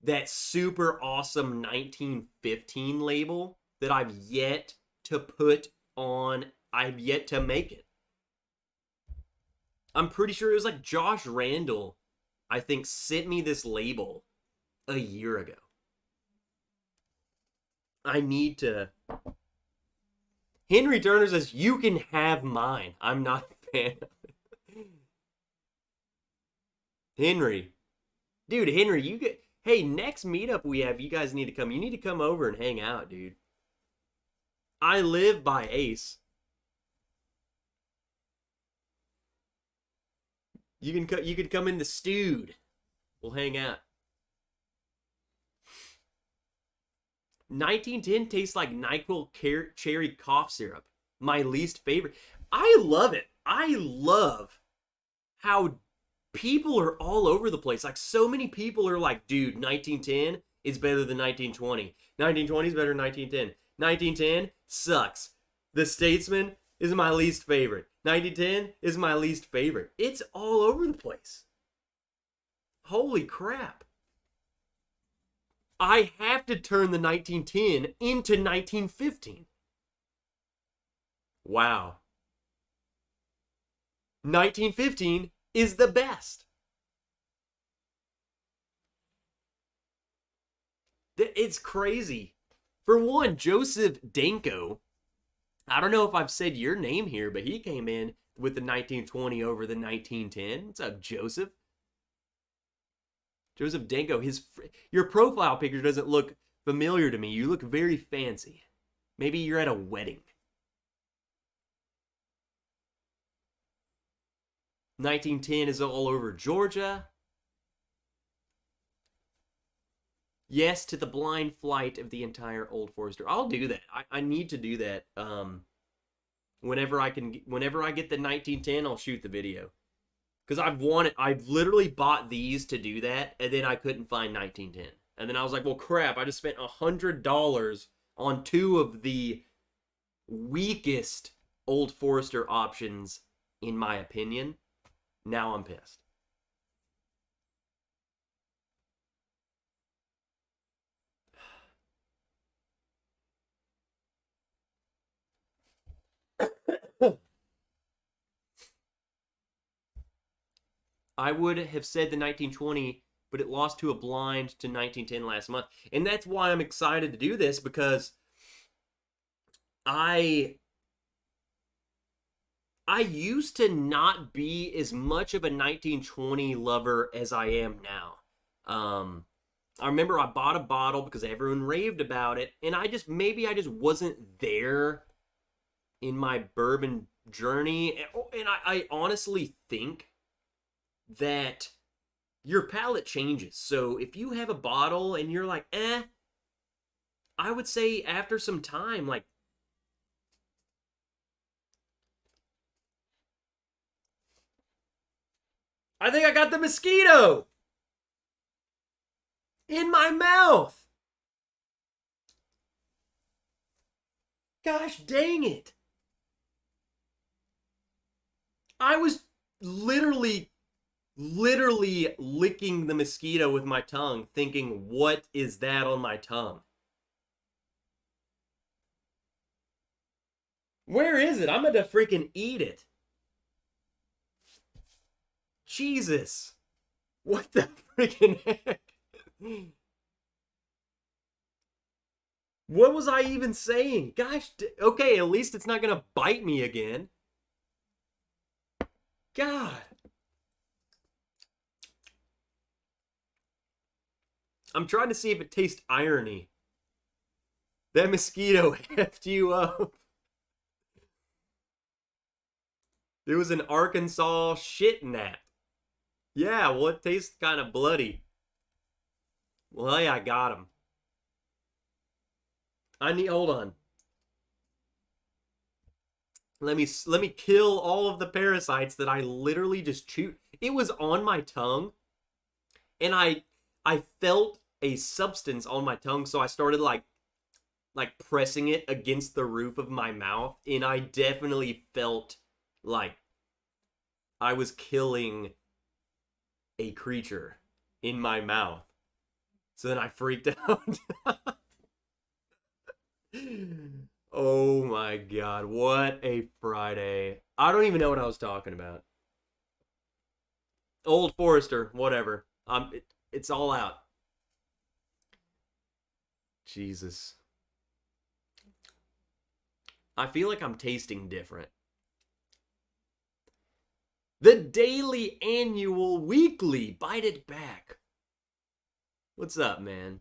that super awesome 1915 label that I've yet to put on. I've yet to make it. I'm pretty sure it was like Josh Randall, I think, sent me this label a year ago. I need to... Henry Turner says, you can have mine. I'm not a fan of it. Henry. Dude, Henry, you get... Hey, next meetup we have, you guys need to come. You need to come over and hang out, dude. I live by Ace. You can come in the stewed. We'll hang out. 1910 tastes like NyQuil cherry cough syrup. My least favorite. I love it. I love how people are all over the place. Like, so many people are like, dude, 1910 is better than 1920. 1920 is better than 1910. 1910 sucks. The Statesman is my least favorite. 1910 is my least favorite. It's all over the place. Holy crap. I have to turn the 1910 into 1915. Wow. 1915 is the best. It's crazy. For one, Joseph Danko, I don't know if I've said your name here, but he came in with the 1920 over the 1910. What's up, Joseph? Joseph Danko, your profile picture doesn't look familiar to me. You look very fancy. Maybe you're at a wedding. 1910 is all over Georgia. Yes to the blind flight of the entire Old Forester. I'll do that. I need to do that. Whenever I get the 1910, I'll shoot the video. Because I've literally bought these to do that, and then I couldn't find 1910. And then I was like, well, crap, I just spent $100 on 2 of the weakest Old Forester options, in my opinion. Now I'm pissed. I would have said the 1920, but it lost to a blind to 1910 last month. And that's why I'm excited to do this, because I used to not be as much of a 1920 lover as I am now. I remember I bought a bottle because everyone raved about it, and maybe I just wasn't there in my bourbon journey. And I honestly think that your palate changes. So if you have a bottle and you're like, I would say after some time, like, I think I got the mosquito in my mouth. Gosh dang it. I was literally licking the mosquito with my tongue, thinking, what is that on my tongue? Where is it? I'm gonna freaking eat it. Jesus. What the freaking heck? What was I even saying? Gosh, okay, at least it's not gonna bite me again. God. I'm trying to see if it tastes irony. That mosquito effed you up. It was an Arkansas shit gnat. Yeah, well, it tastes kind of bloody. Well, hey, I got him. Hold on. Let me kill all of the parasites that I literally just chewed. It was on my tongue, and I felt a substance on my tongue, so I started like pressing it against the roof of my mouth, and I definitely felt like I was killing a creature in my mouth. So then I freaked out. Oh my god, what a Friday. I don't even know what I was talking about. Old Forester, whatever. It's all out. Jesus. I feel like I'm tasting different. The daily, annual, weekly, bite it back. What's up, man?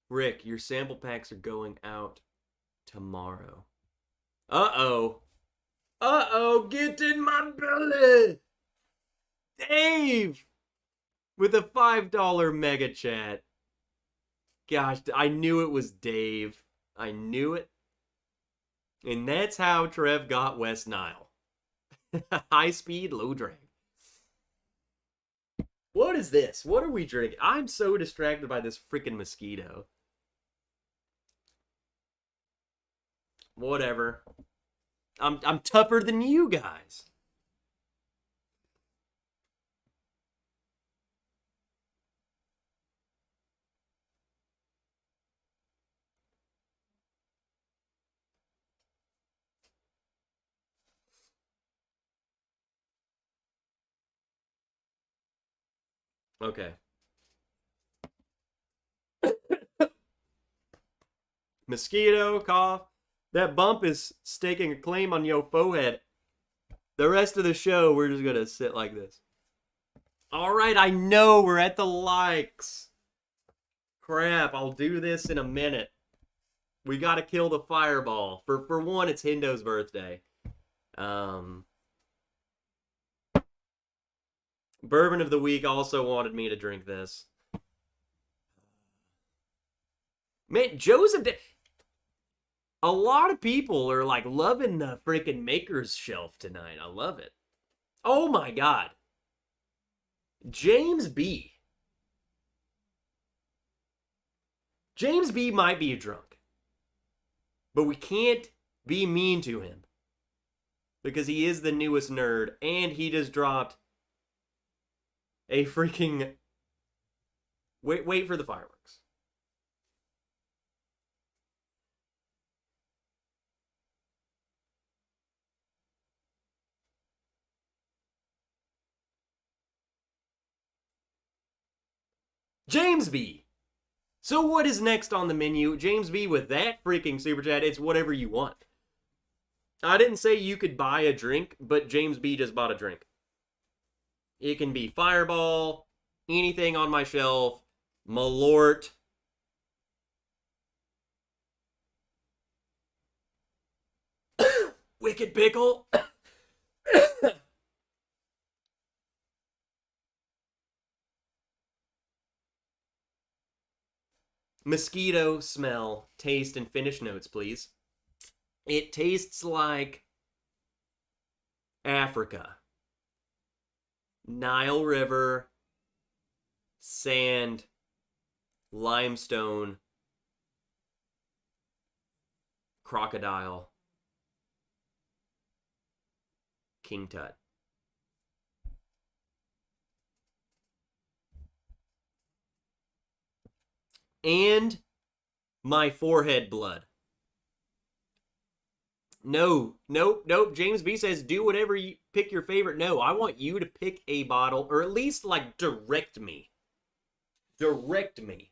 Rick, your sample packs are going out tomorrow. Uh-oh. Uh-oh, get in my belly! Dave! With a $5 mega chat. Gosh, I knew it was Dave. I knew it. And that's how Trev got West Nile. High speed, low drag. What is this? What are we drinking? I'm so distracted by this freaking mosquito. Whatever. I'm tougher than you guys. Okay. Mosquito, cough. That bump is staking a claim on yo forehead. The rest of the show, we're just gonna sit like this. Alright, I know we're at the likes. Crap, I'll do this in a minute. We gotta kill the fireball. For one, it's Hindo's birthday. Bourbon of the Week also wanted me to drink this. Man, Joseph... A lot of people are like loving the freaking Maker's Shelf tonight. I love it. Oh my god. James B. James B might be a drunk. But we can't be mean to him. Because he is the newest nerd. And he just dropped a freaking... Wait for the fireworks. James B. So what is next on the menu? James B with that freaking super chat. It's whatever you want. I didn't say you could buy a drink, but James B just bought a drink. It can be Fireball, anything on my shelf, Malort. Wicked Pickle. Mosquito smell, taste, and finish notes, please. It tastes like Africa. Nile River, sand, limestone, crocodile, king tut. And my forehead blood. No, nope. James B says, do whatever you pick your favorite. No, I want you to pick a bottle, or at least like direct me. Direct me.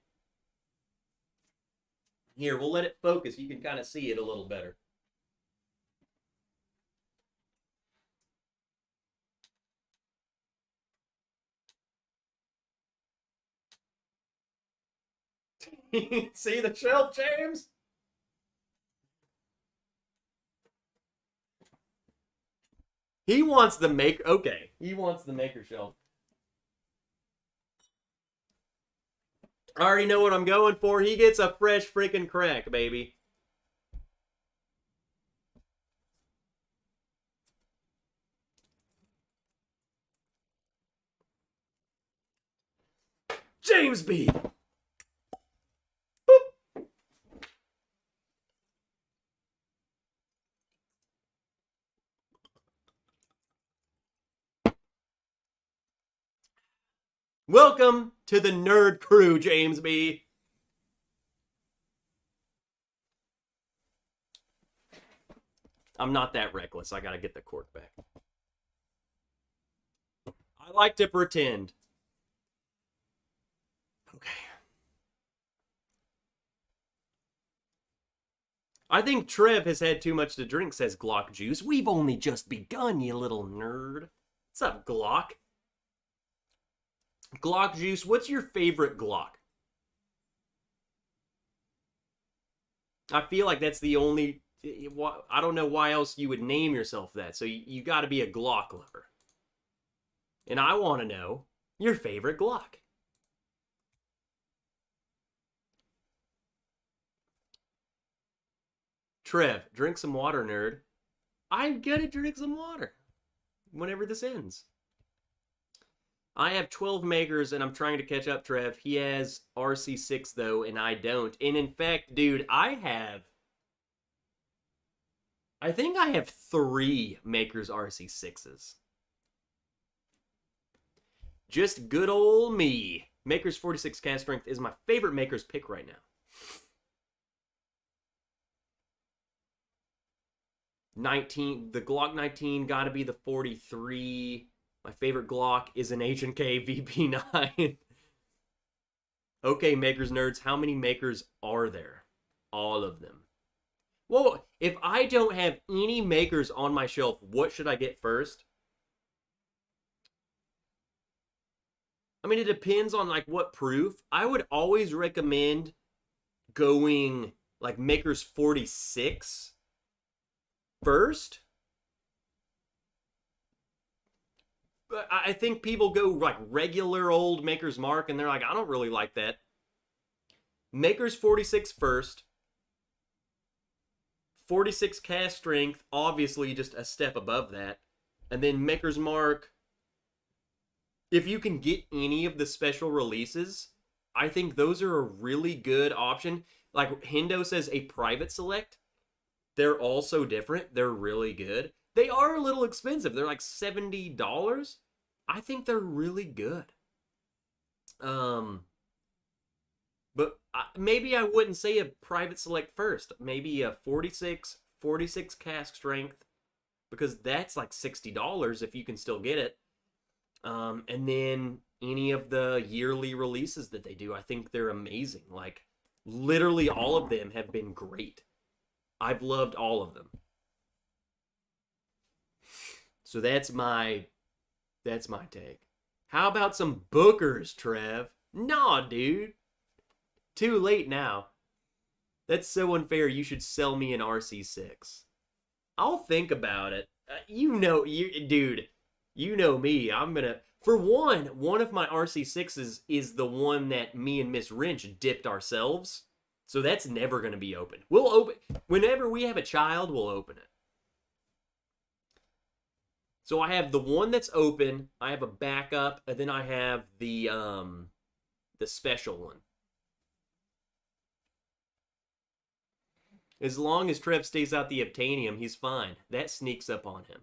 Here, we'll let it focus. You can kind of see it a little better. See the shelf, James? He wants the maker. Okay, he wants the maker shelf. I already know what I'm going for. He gets a fresh freaking crack, baby. James B. Boop. Welcome to the nerd crew, James B. I'm not that reckless. I gotta get the cork back. I like to pretend. Okay. I think Trev has had too much to drink, says Glock Juice. We've only just begun, you little nerd. What's up, Glock? Glock Juice, what's your favorite Glock? I feel like that's the only... I don't know why else you would name yourself that. So you got to be a Glock lover. And I want to know your favorite Glock. Trev, drink some water, nerd. I'm gonna drink some water whenever this ends. I have 12 makers and I'm trying to catch up, Trev. He has RC6 though, and I don't. And in fact, dude, I think I have 3 makers RC6s. Just good old me. Maker's 46 cast strength is my favorite maker's pick right now. 19, the Glock 19 gotta be the 43. My favorite Glock is an H&K VP9. Okay, makers nerds, how many makers are there? All of them. Whoa, if I don't have any makers on my shelf, what should I get first? I mean, it depends on like what proof. I would always recommend going like makers 46 first. But I think people go like regular old Maker's Mark and they're like, I don't really like that. Maker's 46 first. 46 cast strength, obviously just a step above that. And then Maker's Mark, if you can get any of the special releases, I think those are a really good option. Like Hendo says, a private select. They're also different. They're really good. They are a little expensive. They're like $70. I think they're really good. But maybe I wouldn't say a private select first. Maybe a 46 cask strength, because that's like $60 if you can still get it. And then any of the yearly releases that they do, I think they're amazing. Like literally all of them have been great. I've loved all of them. So that's my take. How about some Bookers, Trev? Nah, dude. Too late now. That's so unfair. You should sell me an RC6. I'll think about it. Dude, you know me. I'm gonna, for one of my RC6s is the one that me and Miss Wrench dipped ourselves. So that's never gonna be open. We'll open, whenever we have a child, we'll open it. So I have the one that's open, I have a backup, and then I have the special one. As long as Trev stays out the Obtainium, he's fine. That sneaks up on him.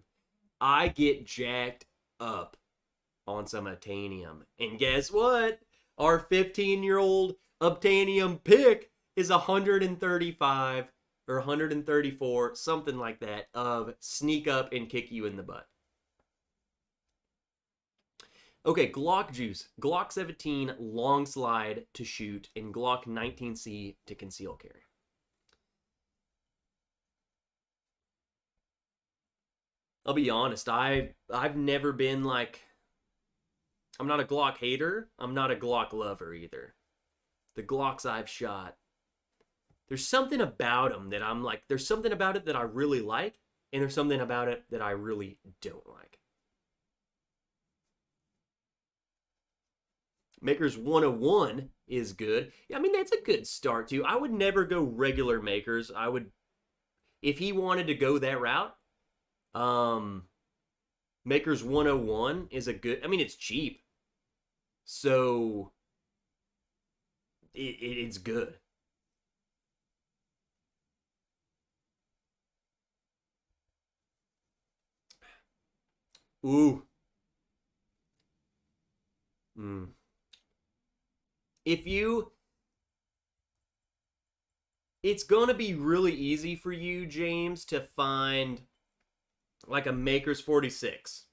I get jacked up on some Obtainium. And guess what? Our 15-year-old Obtainium pick is 135 or 134, something like that, of sneak up and kick you in the butt. Okay, Glock juice. Glock 17 long slide to shoot, and Glock 19C to conceal carry. I'll be honest, I've never been like, I'm not a Glock hater, I'm not a Glock lover either. The Glocks I've shot, there's something about them that I'm like, there's something about it that I really like, and there's something about it that I really don't like. Makers 101 is good. I mean, that's a good start too. I would never go regular Makers. I would, if he wanted to go that route, Makers 101 is a good, I mean, it's cheap. So it's good. Ooh. It's gonna be really easy for you, James, to find like a Makers 46.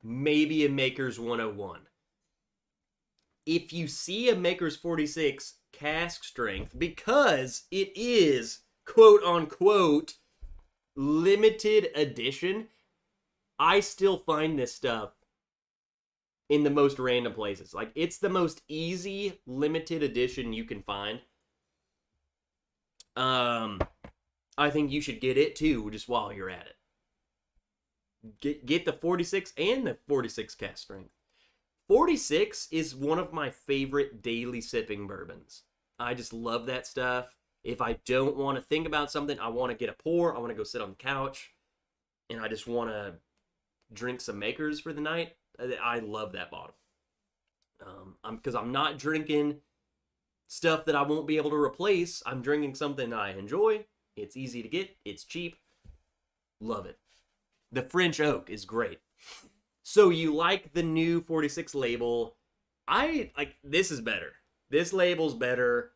Maybe a Makers 101. If you see a Makers 46 cask strength, because it is quote unquote limited edition, I still find this stuff in the most random places. Like, it's the most easy limited edition you can find. I think you should get it too, just while you're at it. Get the 46 and the 46 cast strength. 46 is one of my favorite daily sipping bourbons. I just love that stuff. If I don't want to think about something, I want to get a pour, I want to go sit on the couch, and I just want to drink some Makers for the night, I love that bottle. Because I'm not drinking stuff that I won't be able to replace. I'm drinking something I enjoy. It's easy to get. It's cheap. Love it. The French oak is great. So you like the new 46 label. This is better. This label's better.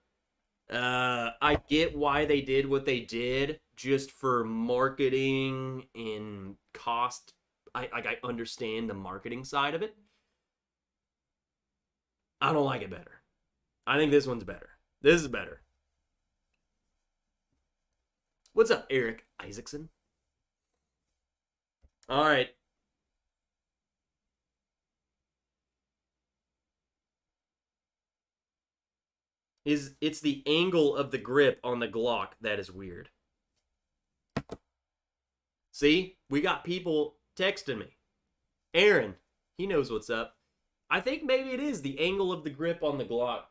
I get why they did what they did, just for marketing and cost. I understand the marketing side of it. I don't like it better. I think this one's better. This is better. What's up, Eric Isaacson? All right. It's the angle of the grip on the Glock that is weird. See? We got people texting me. Aaron, he knows what's up. I think maybe it is the angle of the grip on the Glock.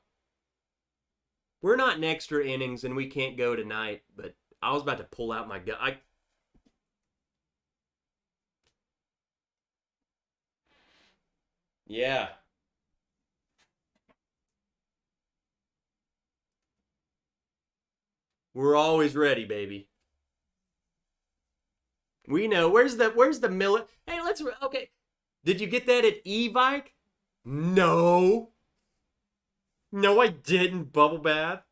We're not in extra innings and we can't go tonight, but I was about to pull out my gun. Yeah. We're always ready, baby. We know. Where's the millet? Hey, okay. Did you get that at E-Bike? No. No, I didn't, Bubble Bath.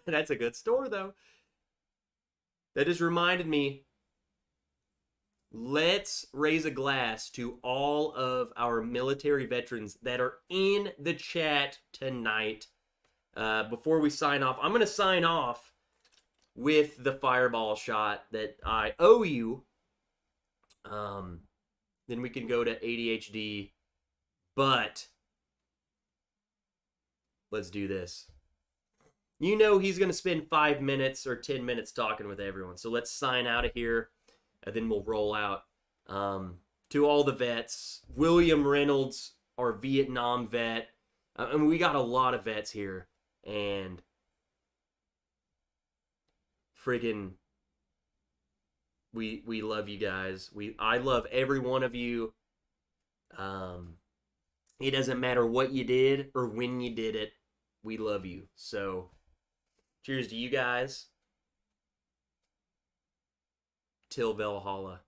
That's a good store, though. That just reminded me. Let's raise a glass to all of our military veterans that are in the chat tonight. Before we sign off, I'm going to sign off with the fireball shot that I owe you. Then we can go to ADHD. But let's do this. You know he's going to spend 5 minutes or 10 minutes talking with everyone. So let's sign out of here, and then we'll roll out. To all the vets, William Reynolds, our Vietnam vet. I mean, we got a lot of vets here, and friggin' we love you guys. I love every one of you. It doesn't matter what you did or when you did it. We love you. So, cheers to you guys. Till Valhalla.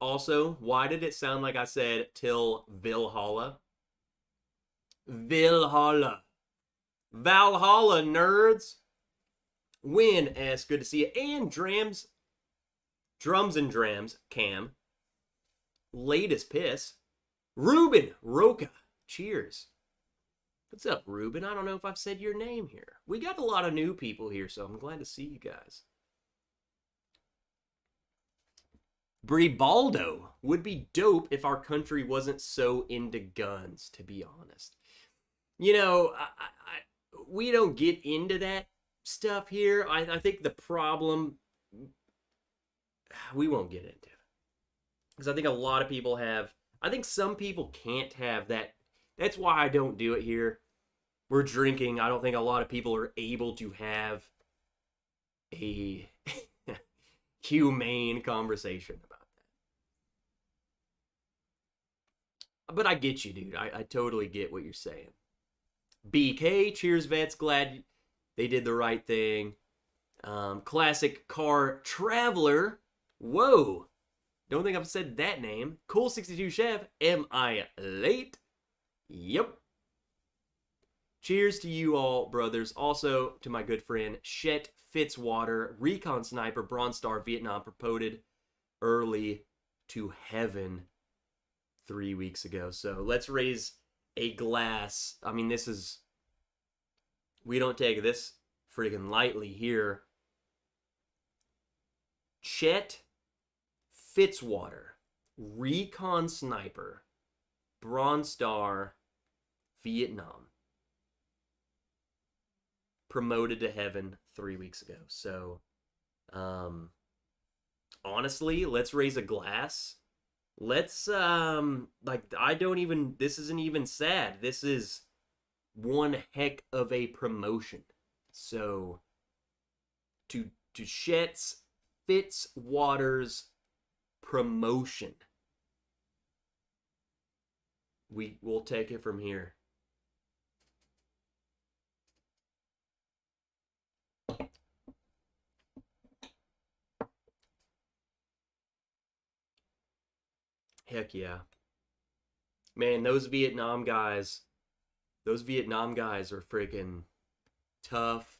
Also, why did it sound like I said till Valhalla? Valhalla. Valhalla, nerds. Win S, good to see you. And Drums and Drams, Cam. Latest piss. Ruben Roca, cheers. What's up, Ruben? I don't know if I've said your name here. We got a lot of new people here, so I'm glad to see you guys. Bribaldo would be dope if our country wasn't so into guns, to be honest. You know, we don't get into that stuff here. I think the problem, we won't get into it. Because I think a lot of people have, I think some people can't have that. That's why I don't do it here. We're drinking. I don't think a lot of people are able to have a humane conversation about that. But I get you, dude. I totally get what you're saying. BK, cheers, vets. Glad they did the right thing. Classic car traveler. Whoa. Don't think I've said that name. Cool 62 Chef. Am I late? Yep. Cheers to you all, brothers. Also to my good friend Shet Fitzwater, Recon Sniper, Bronze Star, Vietnam, promoted early to heaven 3 weeks ago. So let's raise a glass. I mean, this is, we don't take this friggin' lightly here. Chet Fitzwater, Recon Sniper, Bronze Star, Vietnam. Promoted to heaven 3 weeks ago. So, honestly, let's raise a glass. Let's, I don't even, this isn't even sad. This is one heck of a promotion. So, to Chet's Fitzwater's promotion. We'll take it from here. Heck yeah. Man, those Vietnam guys are freaking tough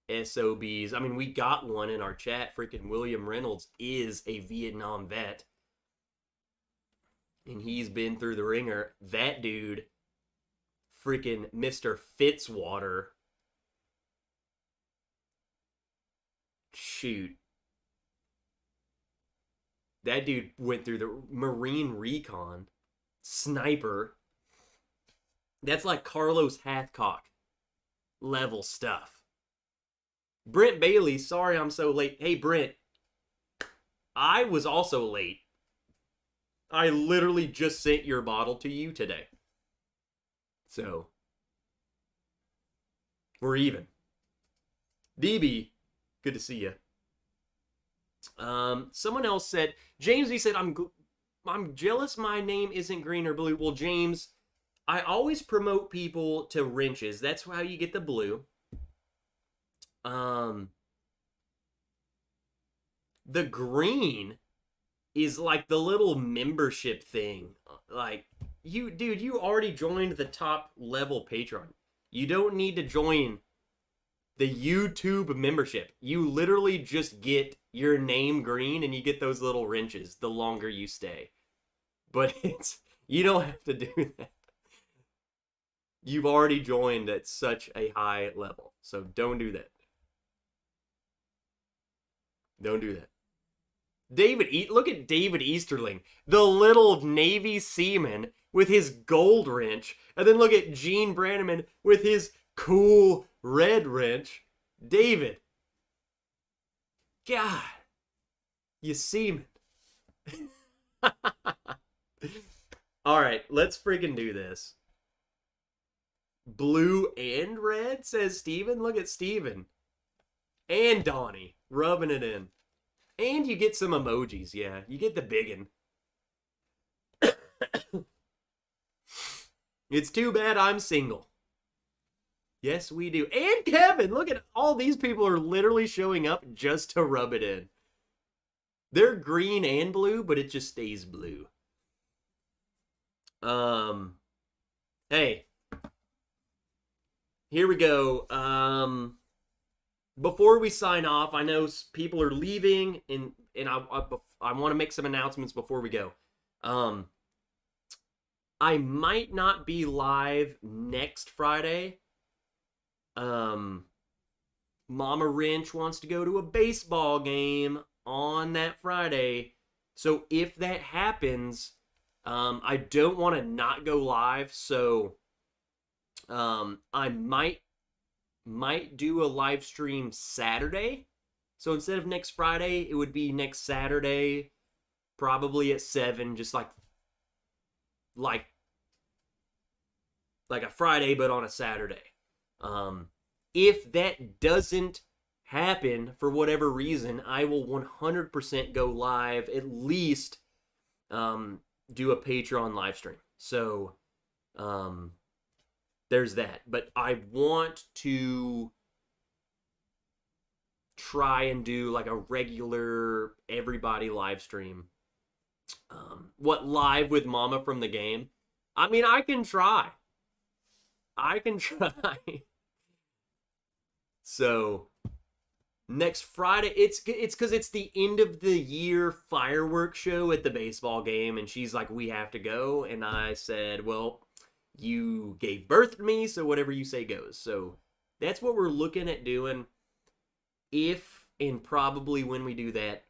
SOBs. I mean, we got one in our chat. Freaking William Reynolds is a Vietnam vet. And he's been through the ringer. That dude, freaking Mr. Fitzwater. Shoot. That dude went through the Marine Recon. Sniper. That's like Carlos Hathcock level stuff. Brent Bailey, sorry I'm so late. Hey, Brent. I was also late. I literally just sent your bottle to you today. So, we're even. DB, good to see you. Someone else said, James, he said, I'm jealous my name isn't green or blue. Well, James, I always promote people to wrenches. That's how you get the blue. The green is like the little membership thing. Like, dude, you already joined the top level Patreon. You don't need to join the YouTube membership. You literally just get your name green and you get those little wrenches the longer you stay. But you don't have to do that. You've already joined at such a high level. So don't do that. Don't do that. Look at David Easterling, the little Navy seaman with his gold wrench. And then look at Gene Brannaman with his cool red wrench. David. God. You seem it. All right, let's freaking do this. Blue and red, says Steven. Look at Steven. And Donnie rubbing it in. And you get some emojis, yeah. You get the biggin. It's too bad I'm single. Yes, we do. And Kevin, look at all these people are literally showing up just to rub it in. They're green and blue, but it just stays blue. Hey. Here we go. Before we sign off, I know people are leaving, and I want to make some announcements before we go. I might not be live next Friday. Mama Wrench wants to go to a baseball game on that Friday. So if that happens, I don't want to not go live. So I might do a live stream Saturday. So instead of next Friday, it would be next Saturday, probably at 7, just like a Friday, but on a Saturday. If that doesn't happen for whatever reason, I will 100% go live, at least do a Patreon live stream. So there's that. But I want to try and do like a regular everybody live stream. What, live with Mama from the game? I mean, I can try. So next Friday, it's because it's the end of the year fireworks show at the baseball game, and she's like, we have to go, and I said, well, you gave birth to me, so whatever you say goes. So that's what we're looking at doing. If and probably when we do that,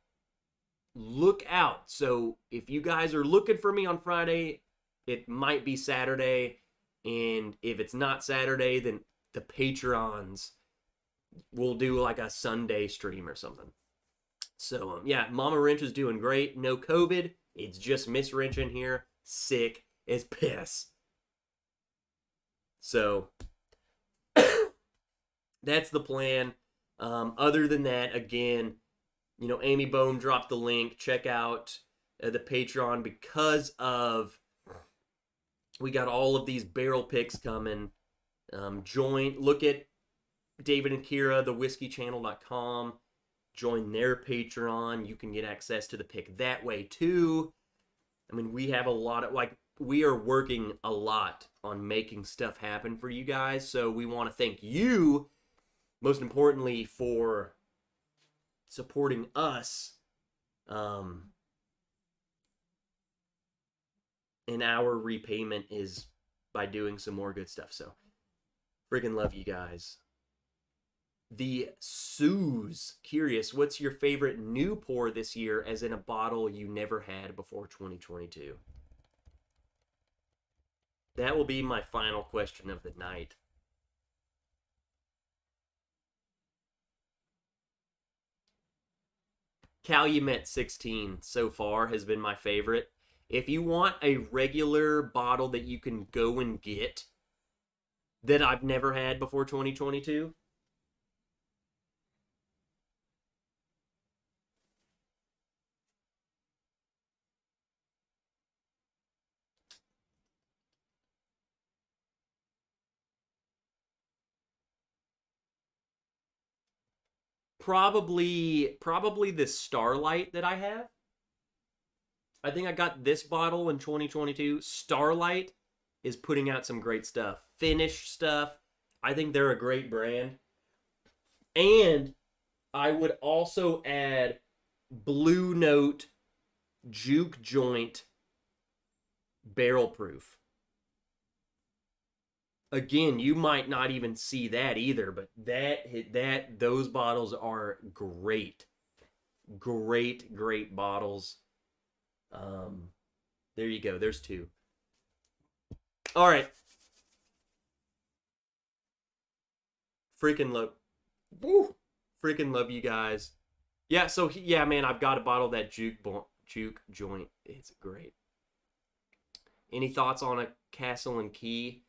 look out. So if you guys are looking for me on Friday, it might be Saturday. And if it's not Saturday, then the Patreons will do like a Sunday stream or something. So, yeah, Mama Wrench is doing great. No COVID. It's just Miss Wrench in here. Sick as piss. So, that's the plan. Other than that, again, Amy Bone dropped the link. Check out the Patreon because of... We got all of these barrel picks coming. Look at David and Kira, thewhiskeychannel.com. Join their Patreon. You can get access to the pick that way too. I mean, we have a lot of, we are working a lot on making stuff happen for you guys. So we want to thank you, most importantly, for supporting us. And our repayment is by doing some more good stuff. So, friggin' love you guys. The Sue's curious, what's your favorite new pour this year, as in a bottle you never had before 2022? That will be my final question of the night. Calumet 16 so far has been my favorite. If you want a regular bottle that you can go and get that I've never had before 2022, probably the Starlight that I have. I think I got this bottle in 2022. Starlight is putting out some great stuff. Finnish stuff. I think they're a great brand. And I would also add Blue Note Juke Joint Barrel Proof. Again, you might not even see that either, but those bottles are great. Great bottles. There you go. There's 2. All right. Freaking love. Woo. Freaking love you guys. Yeah, so, yeah, man, I've got a bottle of that juke joint. It's great. Any thoughts on a Castle and Key?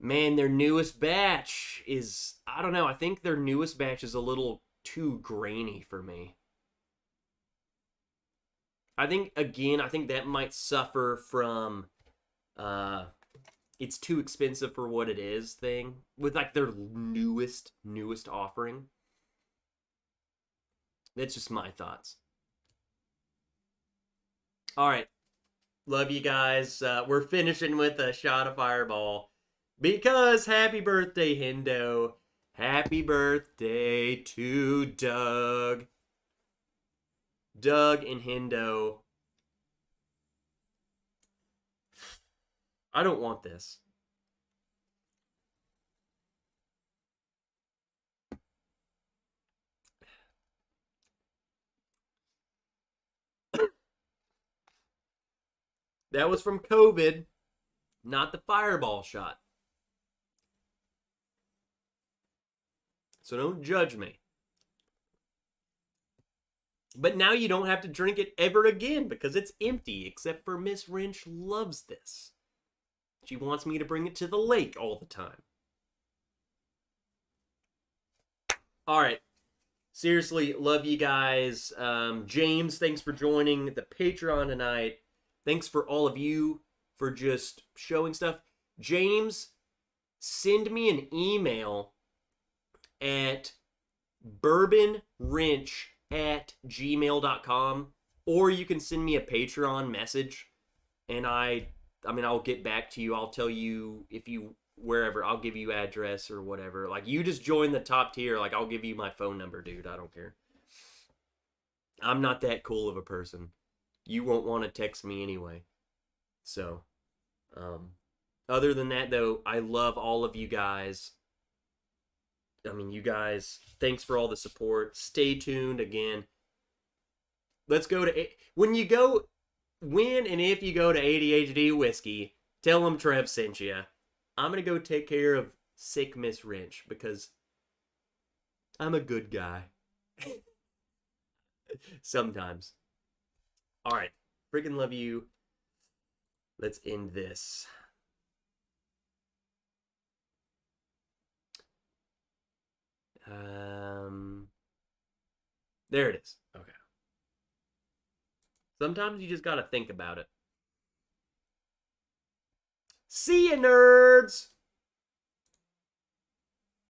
Man, their newest batch is, I don't know, I think their newest batch is a little too grainy for me. I think that might suffer from it's too expensive for what it is thing with like their newest offering. That's just my thoughts. All right. Love you guys. We're finishing with a shot of Fireball because happy birthday, Hendo. Happy birthday to Doug. Doug and Hendo. I don't want this. That was from COVID, not the Fireball shot. So don't judge me. But now you don't have to drink it ever again because it's empty, except for Miss Wrench loves this. She wants me to bring it to the lake all the time. All right. Seriously, love you guys. James, thanks for joining the Patreon tonight. Thanks for all of you for just showing stuff. James, send me an email at bourbonwrench@gmail.com, or you can send me a Patreon message, and I'll get back to you. I'll tell you if you wherever. I'll give you address or whatever. Like, you just join the top tier. Like, I'll give you my phone number, dude. I don't care. I'm not that cool of a person. You won't want to text me anyway. So, other than that, though, I love all of you guys. I mean, you guys, thanks for all the support. Stay tuned again. Let's go to, when and if you go to ADHD Whiskey, tell them Trev sent you. I'm going to go take care of sick Miss Wrench because I'm a good guy. Sometimes. All right. Freaking love you. Let's end this. There it is. Okay. Sometimes you just got to think about it. See ya, nerds!